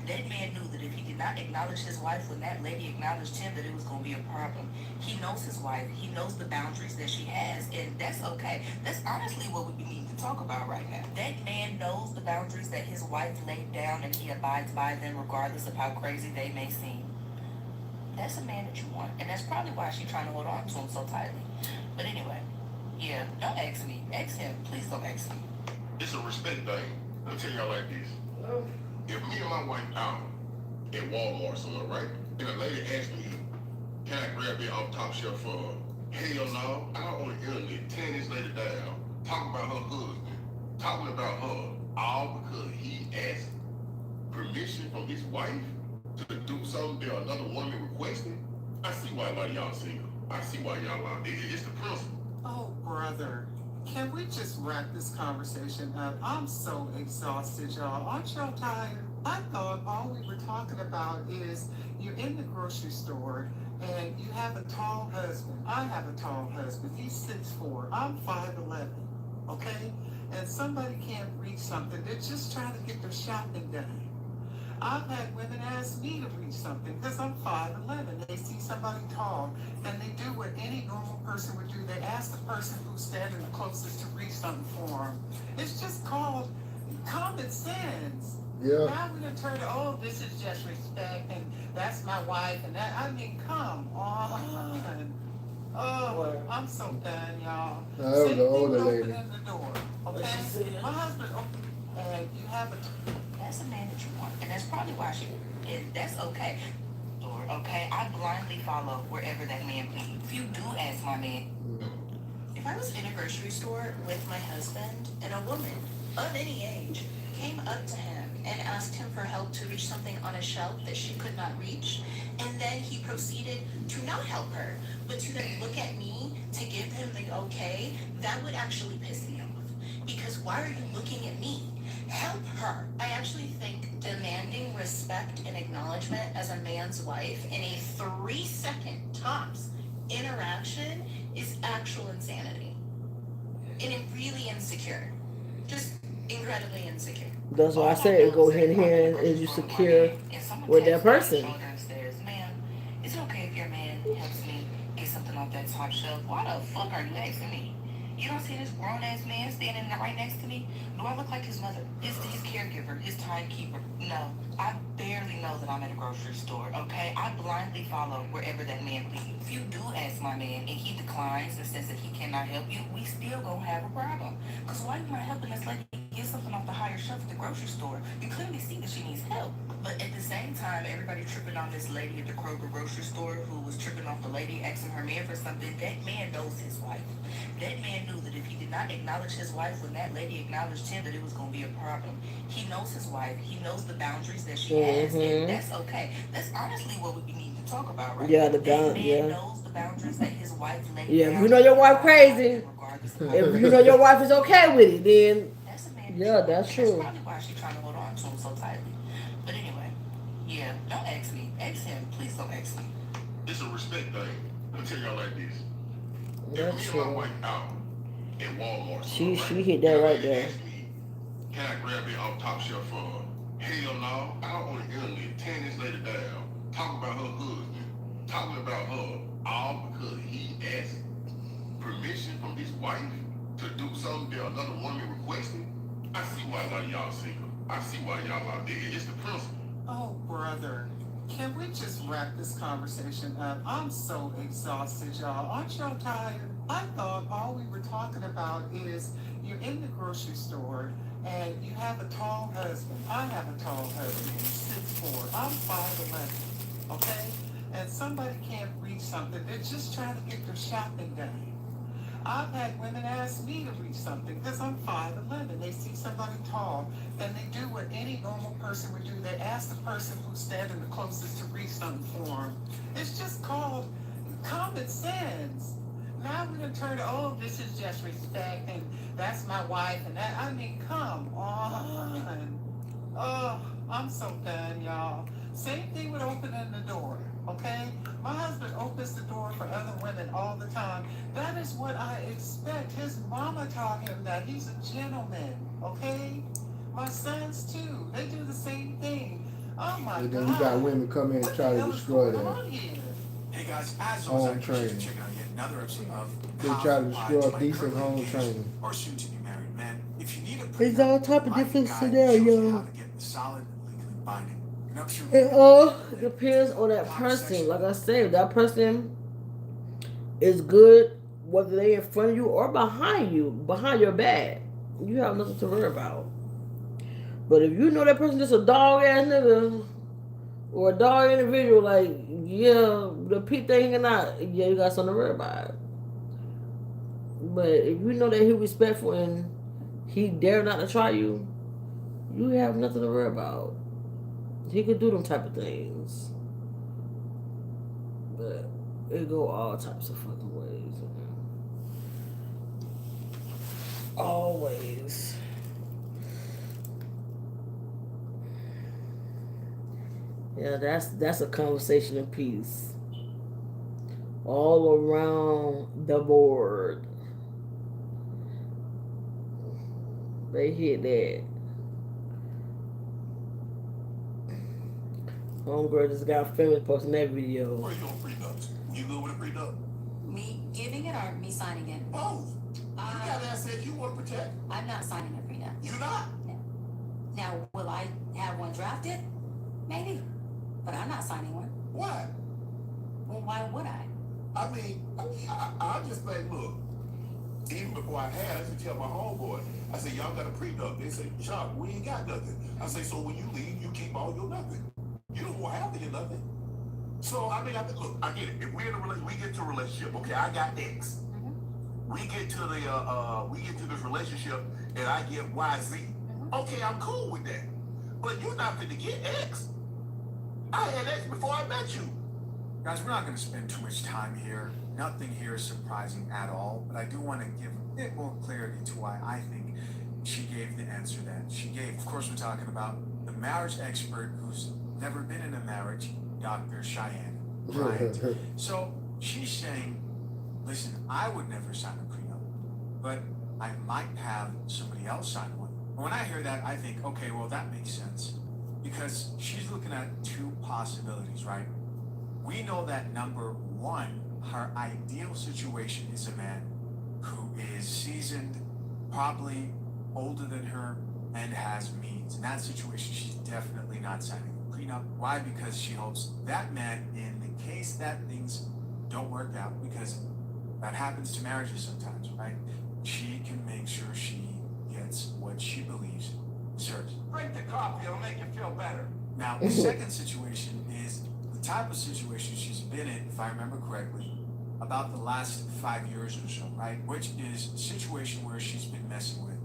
That man knew that if he did not acknowledge his wife when that lady acknowledged him, that it was going to be a problem. He knows his wife. He knows the boundaries that she has, and that's okay. That's honestly what we need to talk about right now. That man knows the boundaries that his wife laid down, and he abides by them regardless of how crazy they may seem. That's a man that you want, and that's probably why she's trying to hold on to him so tightly. But anyway, yeah, don't ask me. Ask him. Please don't ask me. It's a respect thing. I'll tell y'all like this. If me and my wife out at Walmart somewhere, right? And a lady asks me, "Can I grab it off top shelf for her?" Hell no. I don't want to internet 10 this lady down, talking about her husband, talking about her, all because he asked permission from his wife to do something that another woman requested. I see why a lot of y'all single. I see why y'all out. It's the principle. Oh, brother. Can we just wrap this conversation up? I'm so exhausted, y'all. Aren't y'all tired? I thought all we were talking about is you're in the grocery store and you have a tall husband. I have a tall husband. He's 6'4". I'm 5'11". Okay? And somebody can't reach something. They're just trying to get their shopping done. I've had women ask me to reach something because I'm 5'11". They see somebody tall and they do what any normal person would do. They ask the person who's standing the closest to reach something for them. It's just called common sense. Yeah. Now we're going to turn to, oh, this is just respect and that's my wife and that. I mean, come on. Oh, I'm so done, y'all. That was Same the thing older with lady. opening the door, okay? My husband, and you have a That's a man that you want, and that's probably why that's okay. Or, okay, I blindly follow wherever that man leads. If you do ask my man. If I was in a grocery store with my husband and a woman of any age came up to him and asked him for help to reach something on a shelf that she could not reach, and then he proceeded to not help her, but to then look at me to give him the okay, that would actually piss me off. Because why are you looking at me? Help her. I actually think demanding respect and acknowledgement as a man's wife in a 3-second tops interaction is actual insanity. and really insecure. Just incredibly insecure. That's why I said go hand in hand. Is you secure with that person? Ma'am, is it okay if your man helps me get something off that top shelf? Why the fuck are you asking me? You don't see this grown ass man standing right next to me? Do I look like his mother? His caregiver, his timekeeper? No. I barely know that I'm at a grocery store, okay? I blindly follow wherever that man leads. If you do ask my man and he declines and says that he cannot help you, we still gonna have a problem. Because why are you not helping this lady get something off the higher shelf at the grocery store? You clearly see that she needs help. But at the same time, everybody tripping on this lady at the Kroger grocery store who was tripping off the lady asking her man for something. That man knows his wife. That man knew that if he did not acknowledge his wife when that lady acknowledged him, that it was going to be a problem. He knows his wife. He knows the boundaries that she has, and that's okay. That's honestly what we need to talk about, right? Yeah, the That man yeah. knows the boundaries that his wife laid Yeah, down. if you know your wife crazy, if you know your wife is okay with it, then That's a man. yeah, that's true. That's probably why she's trying to hold on to him so tightly. But anyway, yeah, don't ask me. Ask him. Please don't ask me. It's a respect thing. Let me tell y'all like this. That's If me and my true. wife out at Walmart, She right? hit that right there. Ask me, can I grab it off top shelf for her? Hell no. I don't want to internet 10 minutes later down, talking about her husband, talking about her, all because he asked permission from his wife to do something that another woman requested. I see why a lot of y'all single. I see why y'all out there. It's the principle. Oh, brother. Can we just wrap this conversation up? I'm so exhausted, y'all. Aren't y'all tired? I thought all we were talking about is you're in the grocery store and you have a tall husband. I have a tall husband. He's 6'4". I'm 5'11". Okay? And somebody can't reach something. They're just trying to get their shopping done. I've had women ask me to reach something because I'm 5'11". They see somebody tall, and they do what any normal person would do. They ask the person who's standing the closest to reach something for them. It's just called common sense. Now we're going to turn to, oh, this is just respect, and that's my wife, and that, I mean, come on. Oh, I'm so done, y'all. Same thing with opening the door, okay? My husband opens the door for other women all the time. That is what I expect. His mama taught him that. He's a gentleman, okay? My sons, too. They do the same thing. Oh, my And God. then you got women come in and try to destroy that. Hey guys, as Home always, I appreciate you training. checking out yet another episode of They How try to to Apply destroy my decent Currently home Engaged training. or soon to be married men. If you need a There's prenup, all type of I different can guide you scenarios. how to get the solid, legally binding nuptial It all depends on that Conversation. person. Like I said, if that person is good, whether they in front of you or behind you, behind your back, you have nothing to worry about. But if you know that person just a dog ass nigga or a dog individual, like, yeah, the P thing or not, yeah, you got something to worry about. But if you know that he respectful and he dare not to try you, you have nothing to worry about. He could do them type of things. But it go all types of fucking ways. Always. Yeah, that's a conversation in peace. All around the board. They hit that. Homegirl just got famous posting that video. Where you on prenups? You good with a prenup? Me giving it or me signing it? Both. You got assets you want to protect. I'm not signing a prenup. You not. Now, will I have one drafted? Maybe. But I'm not signing one. Why? Well, why would I? I mean, I just think, look, even before I had, I used to tell my homeboy, I said, y'all got a prenup. They say, Chuck, we ain't got nothing. I say, so when you leave, you keep all your nothing. You don't want to have to get nothing. So, I mean, look, I get it. If we're in a relationship, we get to a relationship, okay, I got X. We get to this relationship and I get YZ. Okay, I'm cool with that. But you're not going to get X. I had X before I met you. Guys, we're not going to spend too much time here. Nothing here is surprising at all, but I do want to give a bit more clarity to why I think she gave the answer that she gave. Of course, we're talking about the marriage expert who's never been in a marriage, Dr. Cheyenne Bryant. So she's saying, listen, I would never sign a prenup, but I might have somebody else sign one. And when I hear that, I think, okay, well, that makes sense. Because she's looking at two possibilities, right? We know that number one, her ideal situation is a man who is seasoned, probably older than her, and has means. In that situation, she's definitely not signing a prenup. Why? Because she hopes that man, in the case that things don't work out, because that happens to marriages sometimes, right? She can make sure she gets what she believes deserves. Drink the coffee, it'll make you feel better. Now, the second situation is the type of situation she's been in, if I remember correctly, about the last 5 years or so, right? Which is a situation where she's been messing with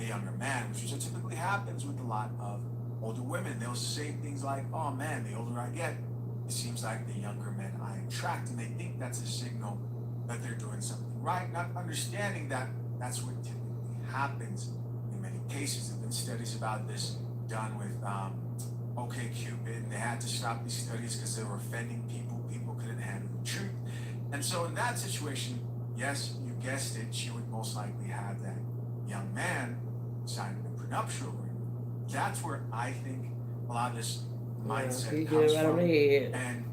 a younger man, which typically happens with a lot of older women. They'll say things like, oh man, the older I get, it seems like the younger men I attract, and they think that's a signal that they're doing something right, not understanding that that's what typically happens in many cases. There have been studies about this done with OkCupid, and they had to stop these studies because they were offending people. People couldn't handle the truth. And so in that situation, yes, you guessed it, she would most likely have that young man signing a prenuptial agreement. That's where I think a lot of this mindset comes from. And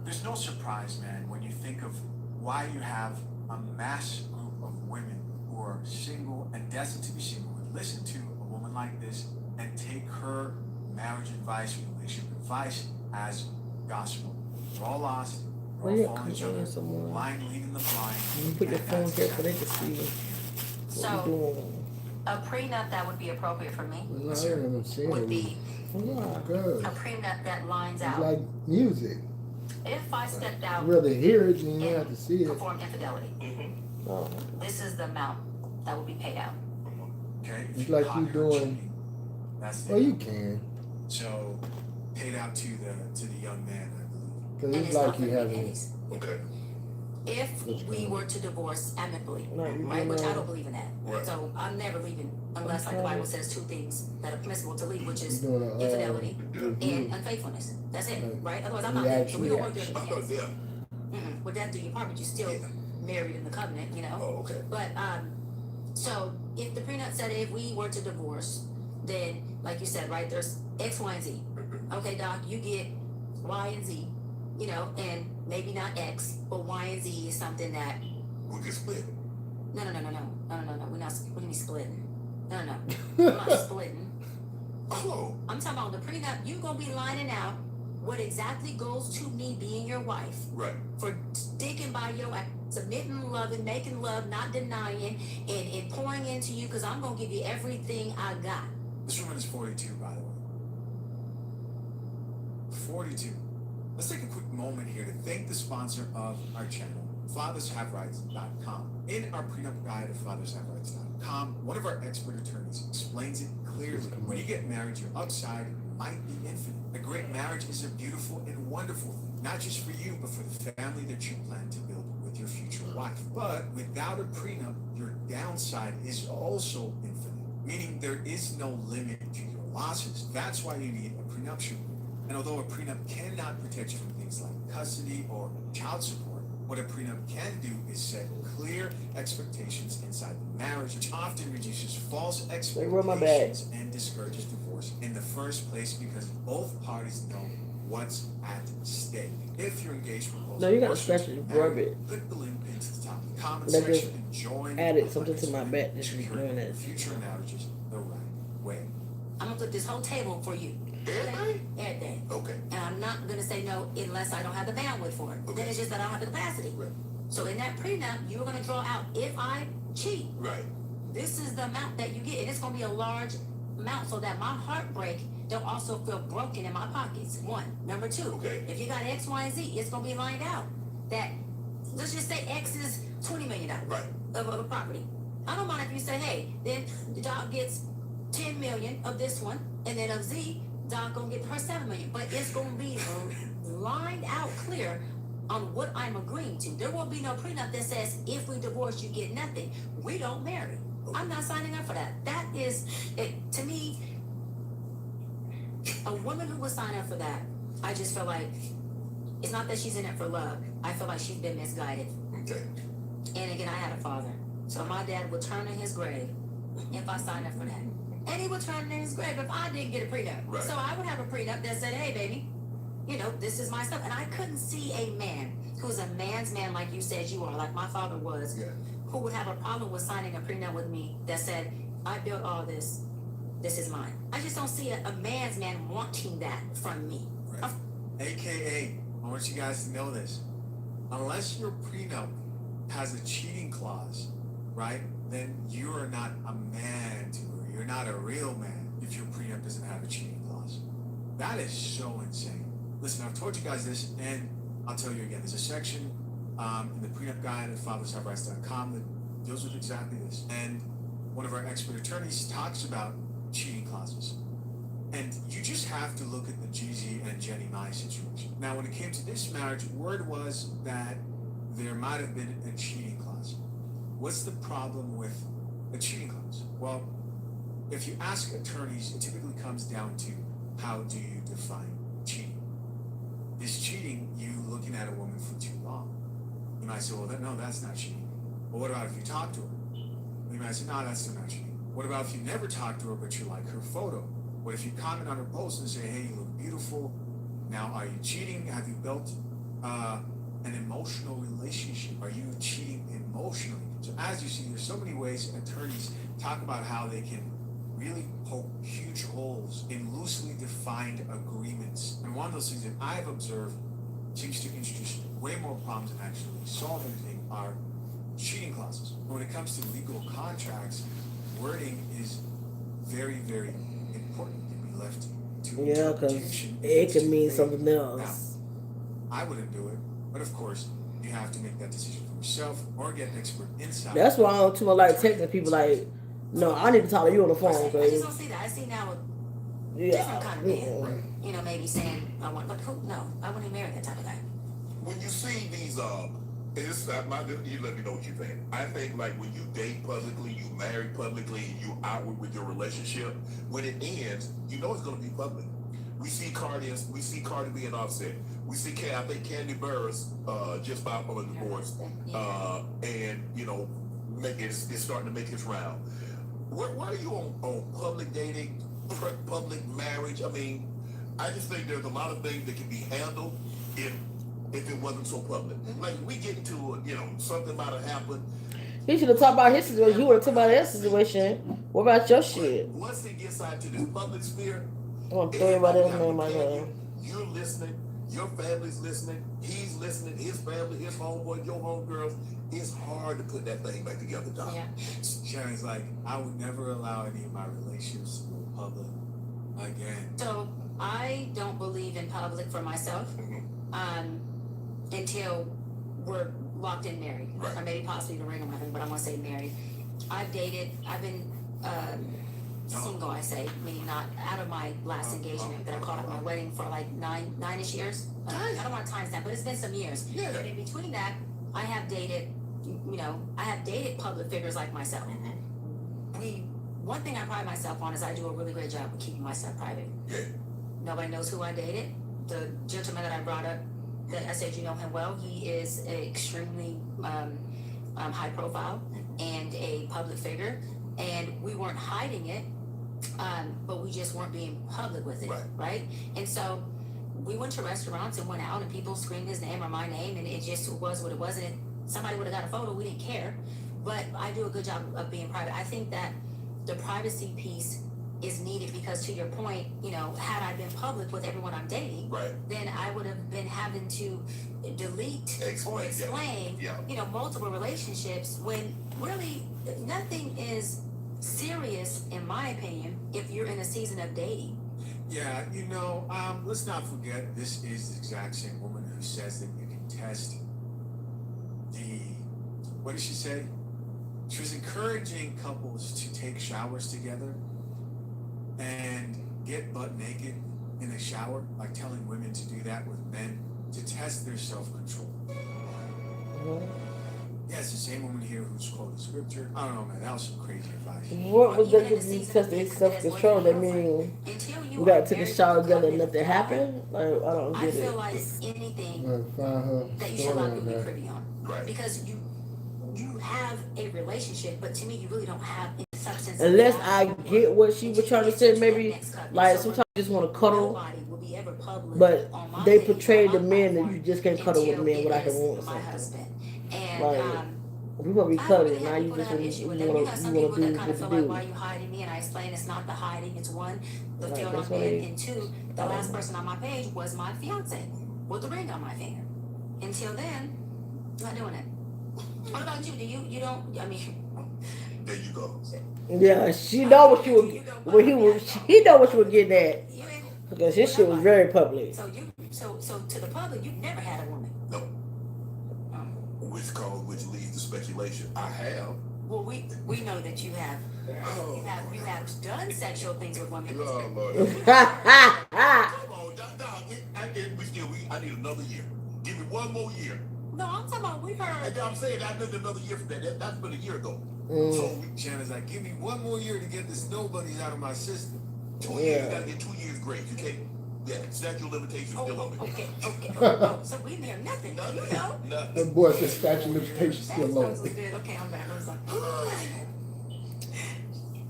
there's no surprise, man, when you think of why you have a mass group of women who are single and destined to be single would listen to a woman like this and take her marriage advice, relationship advice as gospel. We're all lost. We're all falling each other, blind leading the blind. You put your phone here so they can see what So- you're doing. A prenup that would be appropriate for me Well, I heard him saying would be good. a prenup that lines It's out. like music. If I stepped out I'd rather hear it than you have to see it. performed infidelity, Oh. this is the amount that will be paid out. Okay? If It's you like caught you her doing- cheating, that's Well, the you can. so paid out to the young man, I believe. Because And it's not like you gonna be having. pennies. Okay. If we were to divorce amicably, No, you right, do which I not. don't believe in that. Right. So I'm never leaving unless, like the Bible says, two things that are permissible to leave, which is You're doing a infidelity review. and unfaithfulness. That's it, Right. right? Otherwise, I'm not there. So we don't work Reaction. there. Oh, yeah. With that, do your part, but you still married in the covenant, you know. Oh, okay. But so if the prenup said if we were to divorce, then like you said, right, there's X, Y, and Z. Okay, Doc, you get Y and Z, you know, and maybe not X, but Y and Z is something that We can split. no. We're not splitting. No. We're not splitting. Oh, I'm talking about the prenup. You're gonna be lining out what exactly goes to me being your wife. right. For sticking by your submitting, loving, making love, not denying, and pouring into you, because I'm gonna give you everything I got. This woman is 42, by the way. 42. Let's take a quick moment here to thank the sponsor of our channel, FathersHaveRights.com. In our prenup guide of FathersHaveRights.com, one of our expert attorneys explains it clearly. When you get married, your upside might be infinite. A great marriage is a beautiful and wonderful thing, not just for you, but for the family that you plan to build with your future wife. But without a prenup, your downside is also infinite, meaning there is no limit to your losses. That's why you need a prenuptial agreement. And although a prenup cannot protect you from things like custody or child support, what a prenup can do is set clear expectations inside the marriage, which often reduces false rub my back. expectations and discourages divorce in the first place because both parties know what's at stake. If you're engaged with No, you gotta scratch it, rub it. Click the link pinned to the top of the comment That just section and join added the something to my back just Secure doing that. future marriages the right way. I'm gonna put this whole table for you. Everything? Everything. Okay. And I'm not gonna say no unless I don't have the bandwidth for it. Okay. Then it's just that I don't have the capacity. Right. So in that prenup, you're gonna draw out if I cheat, Right. this is the amount that you get, and it's gonna be a large amount so that my heartbreak don't also feel broken in my pockets. One. Number two, Okay. if you got X, Y, and Z, it's gonna be lined out that let's just say X is $20 million Right. of a property. I don't mind if you say, hey, then the dog gets 10 million of this one, and then of Z, dog gonna get her 7 million. But it's gonna be lined out clear on what I'm agreeing to. There won't be no prenup that says if we divorce, you get nothing. We don't marry. I'm not signing up for that. That is, to me, a woman who would sign up for that, I just feel like it's not that she's in it for love. I feel like she's been misguided. Okay. And again, I had a father. So my dad would turn in his grave if I signed up for that. And he would turn in his grave if I didn't get a prenup. Right. So I would have a prenup that said, hey, baby, you know, this is my stuff. And I couldn't see a man who's a man's man like you said you are, like my father was, who would have a problem with signing a prenup with me that said, I built all this, this is mine. I just don't see a man's man wanting that from me. Right. AKA, I want you guys to know this. Unless your prenup has a cheating clause, right, then you are not a man to her. You're not a real man if your prenup doesn't have a cheating clause. That is so insane. Listen, I've told you guys this, and I'll tell you again. There's a section in the prenup guide at fathershaverights.com that deals with exactly this. And one of our expert attorneys talks about cheating clauses. And you just have to look at the Jeezy and Jenny Mai situation. Now, when it came to this marriage, word was that there might have been a cheating clause. What's the problem with a cheating clause? Well, if you ask attorneys, it typically comes down to how do you define cheating? Is cheating you looking at a woman for too long? You might say, well, no, that's not cheating. But what about if you talk to her? You might say, no, that's still not cheating. What about if you never talk to her, but you like her photo? What if you comment on her post and say, hey, you look beautiful? Now, are you cheating? Have you built an emotional relationship? Are you cheating emotionally? So as you see, there's so many ways attorneys talk about how they can really poke huge holes in loosely defined agreements. And one of those things that I've observed seems to introduce way more problems than actually solve anything are cheating clauses. When it comes to legal contracts, wording is very, very important to be left to because interpretation. it can mean Now, something else. I wouldn't do it, but of course, you have to make that decision for yourself or get expert insight. That's why I don't too much like texting people like, no, I need to talk to you on the phone, I baby. just don't see that. I see now a different kind of man. You know, maybe saying, I want, but who? No, I wouldn't marry that type of guy. When you see these, it's not my, you let me know what you think. I think like when you date publicly, you marry publicly, and you outward with your relationship, when it ends, you know it's gonna be public. We see Cardi B and Offset. We see, I think Candy Burris just filed for a divorce, and you know, it's starting to make its round. Why are you on public dating, public marriage? I mean, I just think there's a lot of things that can be handled if it wasn't so public. Like we get into you know, something might have happened. He should have talked about his situation. You would have talked about their situation. What about your shit? Once it gets out to this public sphere, I want to throw everybody else in my head. you're listening, your family's listening, he's listening, his family, his homeboy, your homegirls. It's hard to put that thing back together, Doc. Yeah. Sharon's like, I would never allow any of my relationships to go public again. So I don't believe in public for myself until we're locked in married. Right. Or maybe possibly the ring on my finger, but I'm gonna say married. I've been single, I say, meaning not out of my last engagement that I called up my wedding for like nine-ish years. I don't want to time stamp, but it's been some years. Yeah. But in between that, I have dated, I have dated public figures like myself. One thing I pride myself on is I do a really great job of keeping myself private. Yeah. Nobody knows who I dated. The gentleman that I brought up, that I said you know him well, he is extremely high profile and a public figure, and we weren't hiding it, but we just weren't being public with it, right? And so we went to restaurants and went out, and people screamed his name or my name, and it just was what it was. And somebody would have got a photo, we didn't care. But I do a good job of being private. I think that the privacy piece is needed because, to your point, had I been public with everyone I'm dating, then I would have been having to delete or explain, multiple relationships when really nothing is serious, in my opinion, if you're in a season of dating. Yeah, let's not forget this is the exact same woman who says that you can test what did she say? She was encouraging couples to take showers together and get butt naked in a shower, like telling women to do that with men to test their self-control. Yeah, it's the same woman here who's quoted scripture. I don't know, man, that was some crazy advice. What was that if you test their self-control? That mean we gotta take a shower together and nothing happen? Like, I don't get it. I feel like anything that you should not be privy on. Because you have a relationship, but to me, you really don't have any substance. Unless I get what she was trying to say, maybe like sometimes you just want to cuddle, Nobody will be ever public but on my they page, portray on the my men that platform, you just can't cuddle with until men it without him is wanting my something. husband. And Like, we gonna be I don't cuddling really now. have You people that just have want issue with you it. You want have to some do people that kind what of to feel like, do. why are you hiding me? And I explain it's not the hiding, it's one, the Like, field that's I'm what in, they- and two, the last person on my page was my fiance with the ring on my finger. Until then, I'm not doing it. What about you? You don't, I mean, There you go. Yeah, she know what she was. What he was. He know what she was getting at you ain't, because his shit was very public. so to the public, you've never had a woman. No. Which leads to speculation. I have. Well, we know that you have. You have done sexual things with women. Oh, Lord. Come on, dog. I need another year. Give me one more year. No, I'm talking about we heard. And I'm saying I need another year from that. That's been a year ago. So Shannon's like, give me one more year to get this nobodies out of my system. 2 years. You gotta get 2 years grace. You can't. Yeah, statute of limitations still on me. Okay. Oh, so we near nothing. You know. Nothing. That boy said statute of limitations That still on. was good. Okay, I'm back. I was like,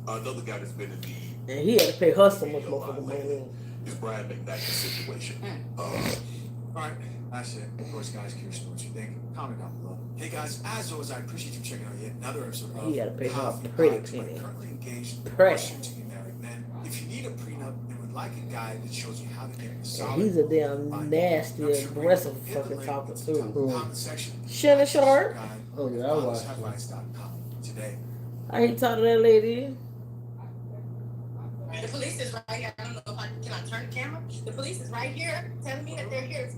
Another guy that's been in the And he had to pay her so much motherfucking money. is Brian McKnight's situation. Alright, that's it. Of course, guys, curious to know what you think. Comment down below. Hey guys, as always, I appreciate you checking out yet another episode of He had to pay her Coffee pretty Vibes. penny. Currently engaged, Pretty. rushing to be married. Man, if you need a prenup and would like a guide that shows you how to get a And solid, he's a damn nasty, aggressive fucking talker too. comment section. Shannon Sharp. Oh yeah, I watched that. Headlines.com today. I ain't talk to that lady. The police is right here. I don't know if can I turn the camera? The police is right here telling me that they're here.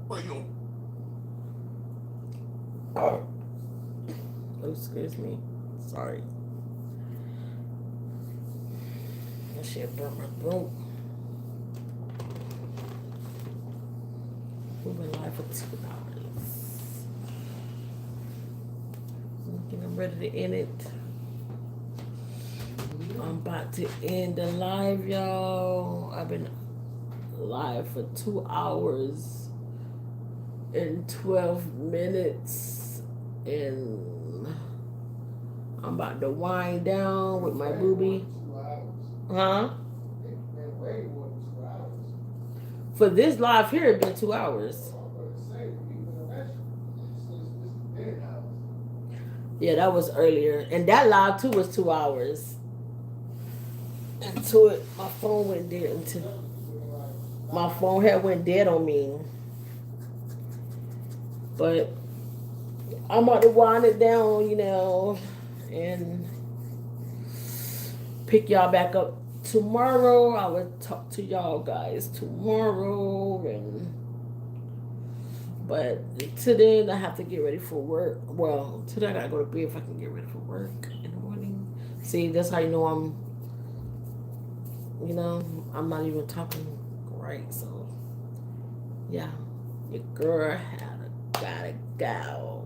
Where you? Oh, excuse me. Sorry. That shit burnt my throat. We've been live for 2 hours. I'm ready to end it. I'm about to end the live, y'all. I've been live for 2 hours and 12 minutes. And I'm about to wind down with my booby. Huh? For this live here, it's been 2 hours. Yeah, that was earlier. And that live too was 2 hours. Until my phone went dead. My phone had went dead on me. But I'm about to wind it down, you know, and pick y'all back up tomorrow. I will talk to y'all guys tomorrow, but today I have to get ready for work. Well, today I gotta go to bed if I can get ready for work in the morning. See, that's how you know I'm not even talking right. So yeah, your girl gotta go.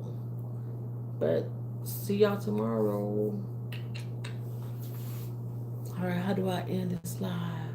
But see y'all tomorrow. All right, how do I end this live?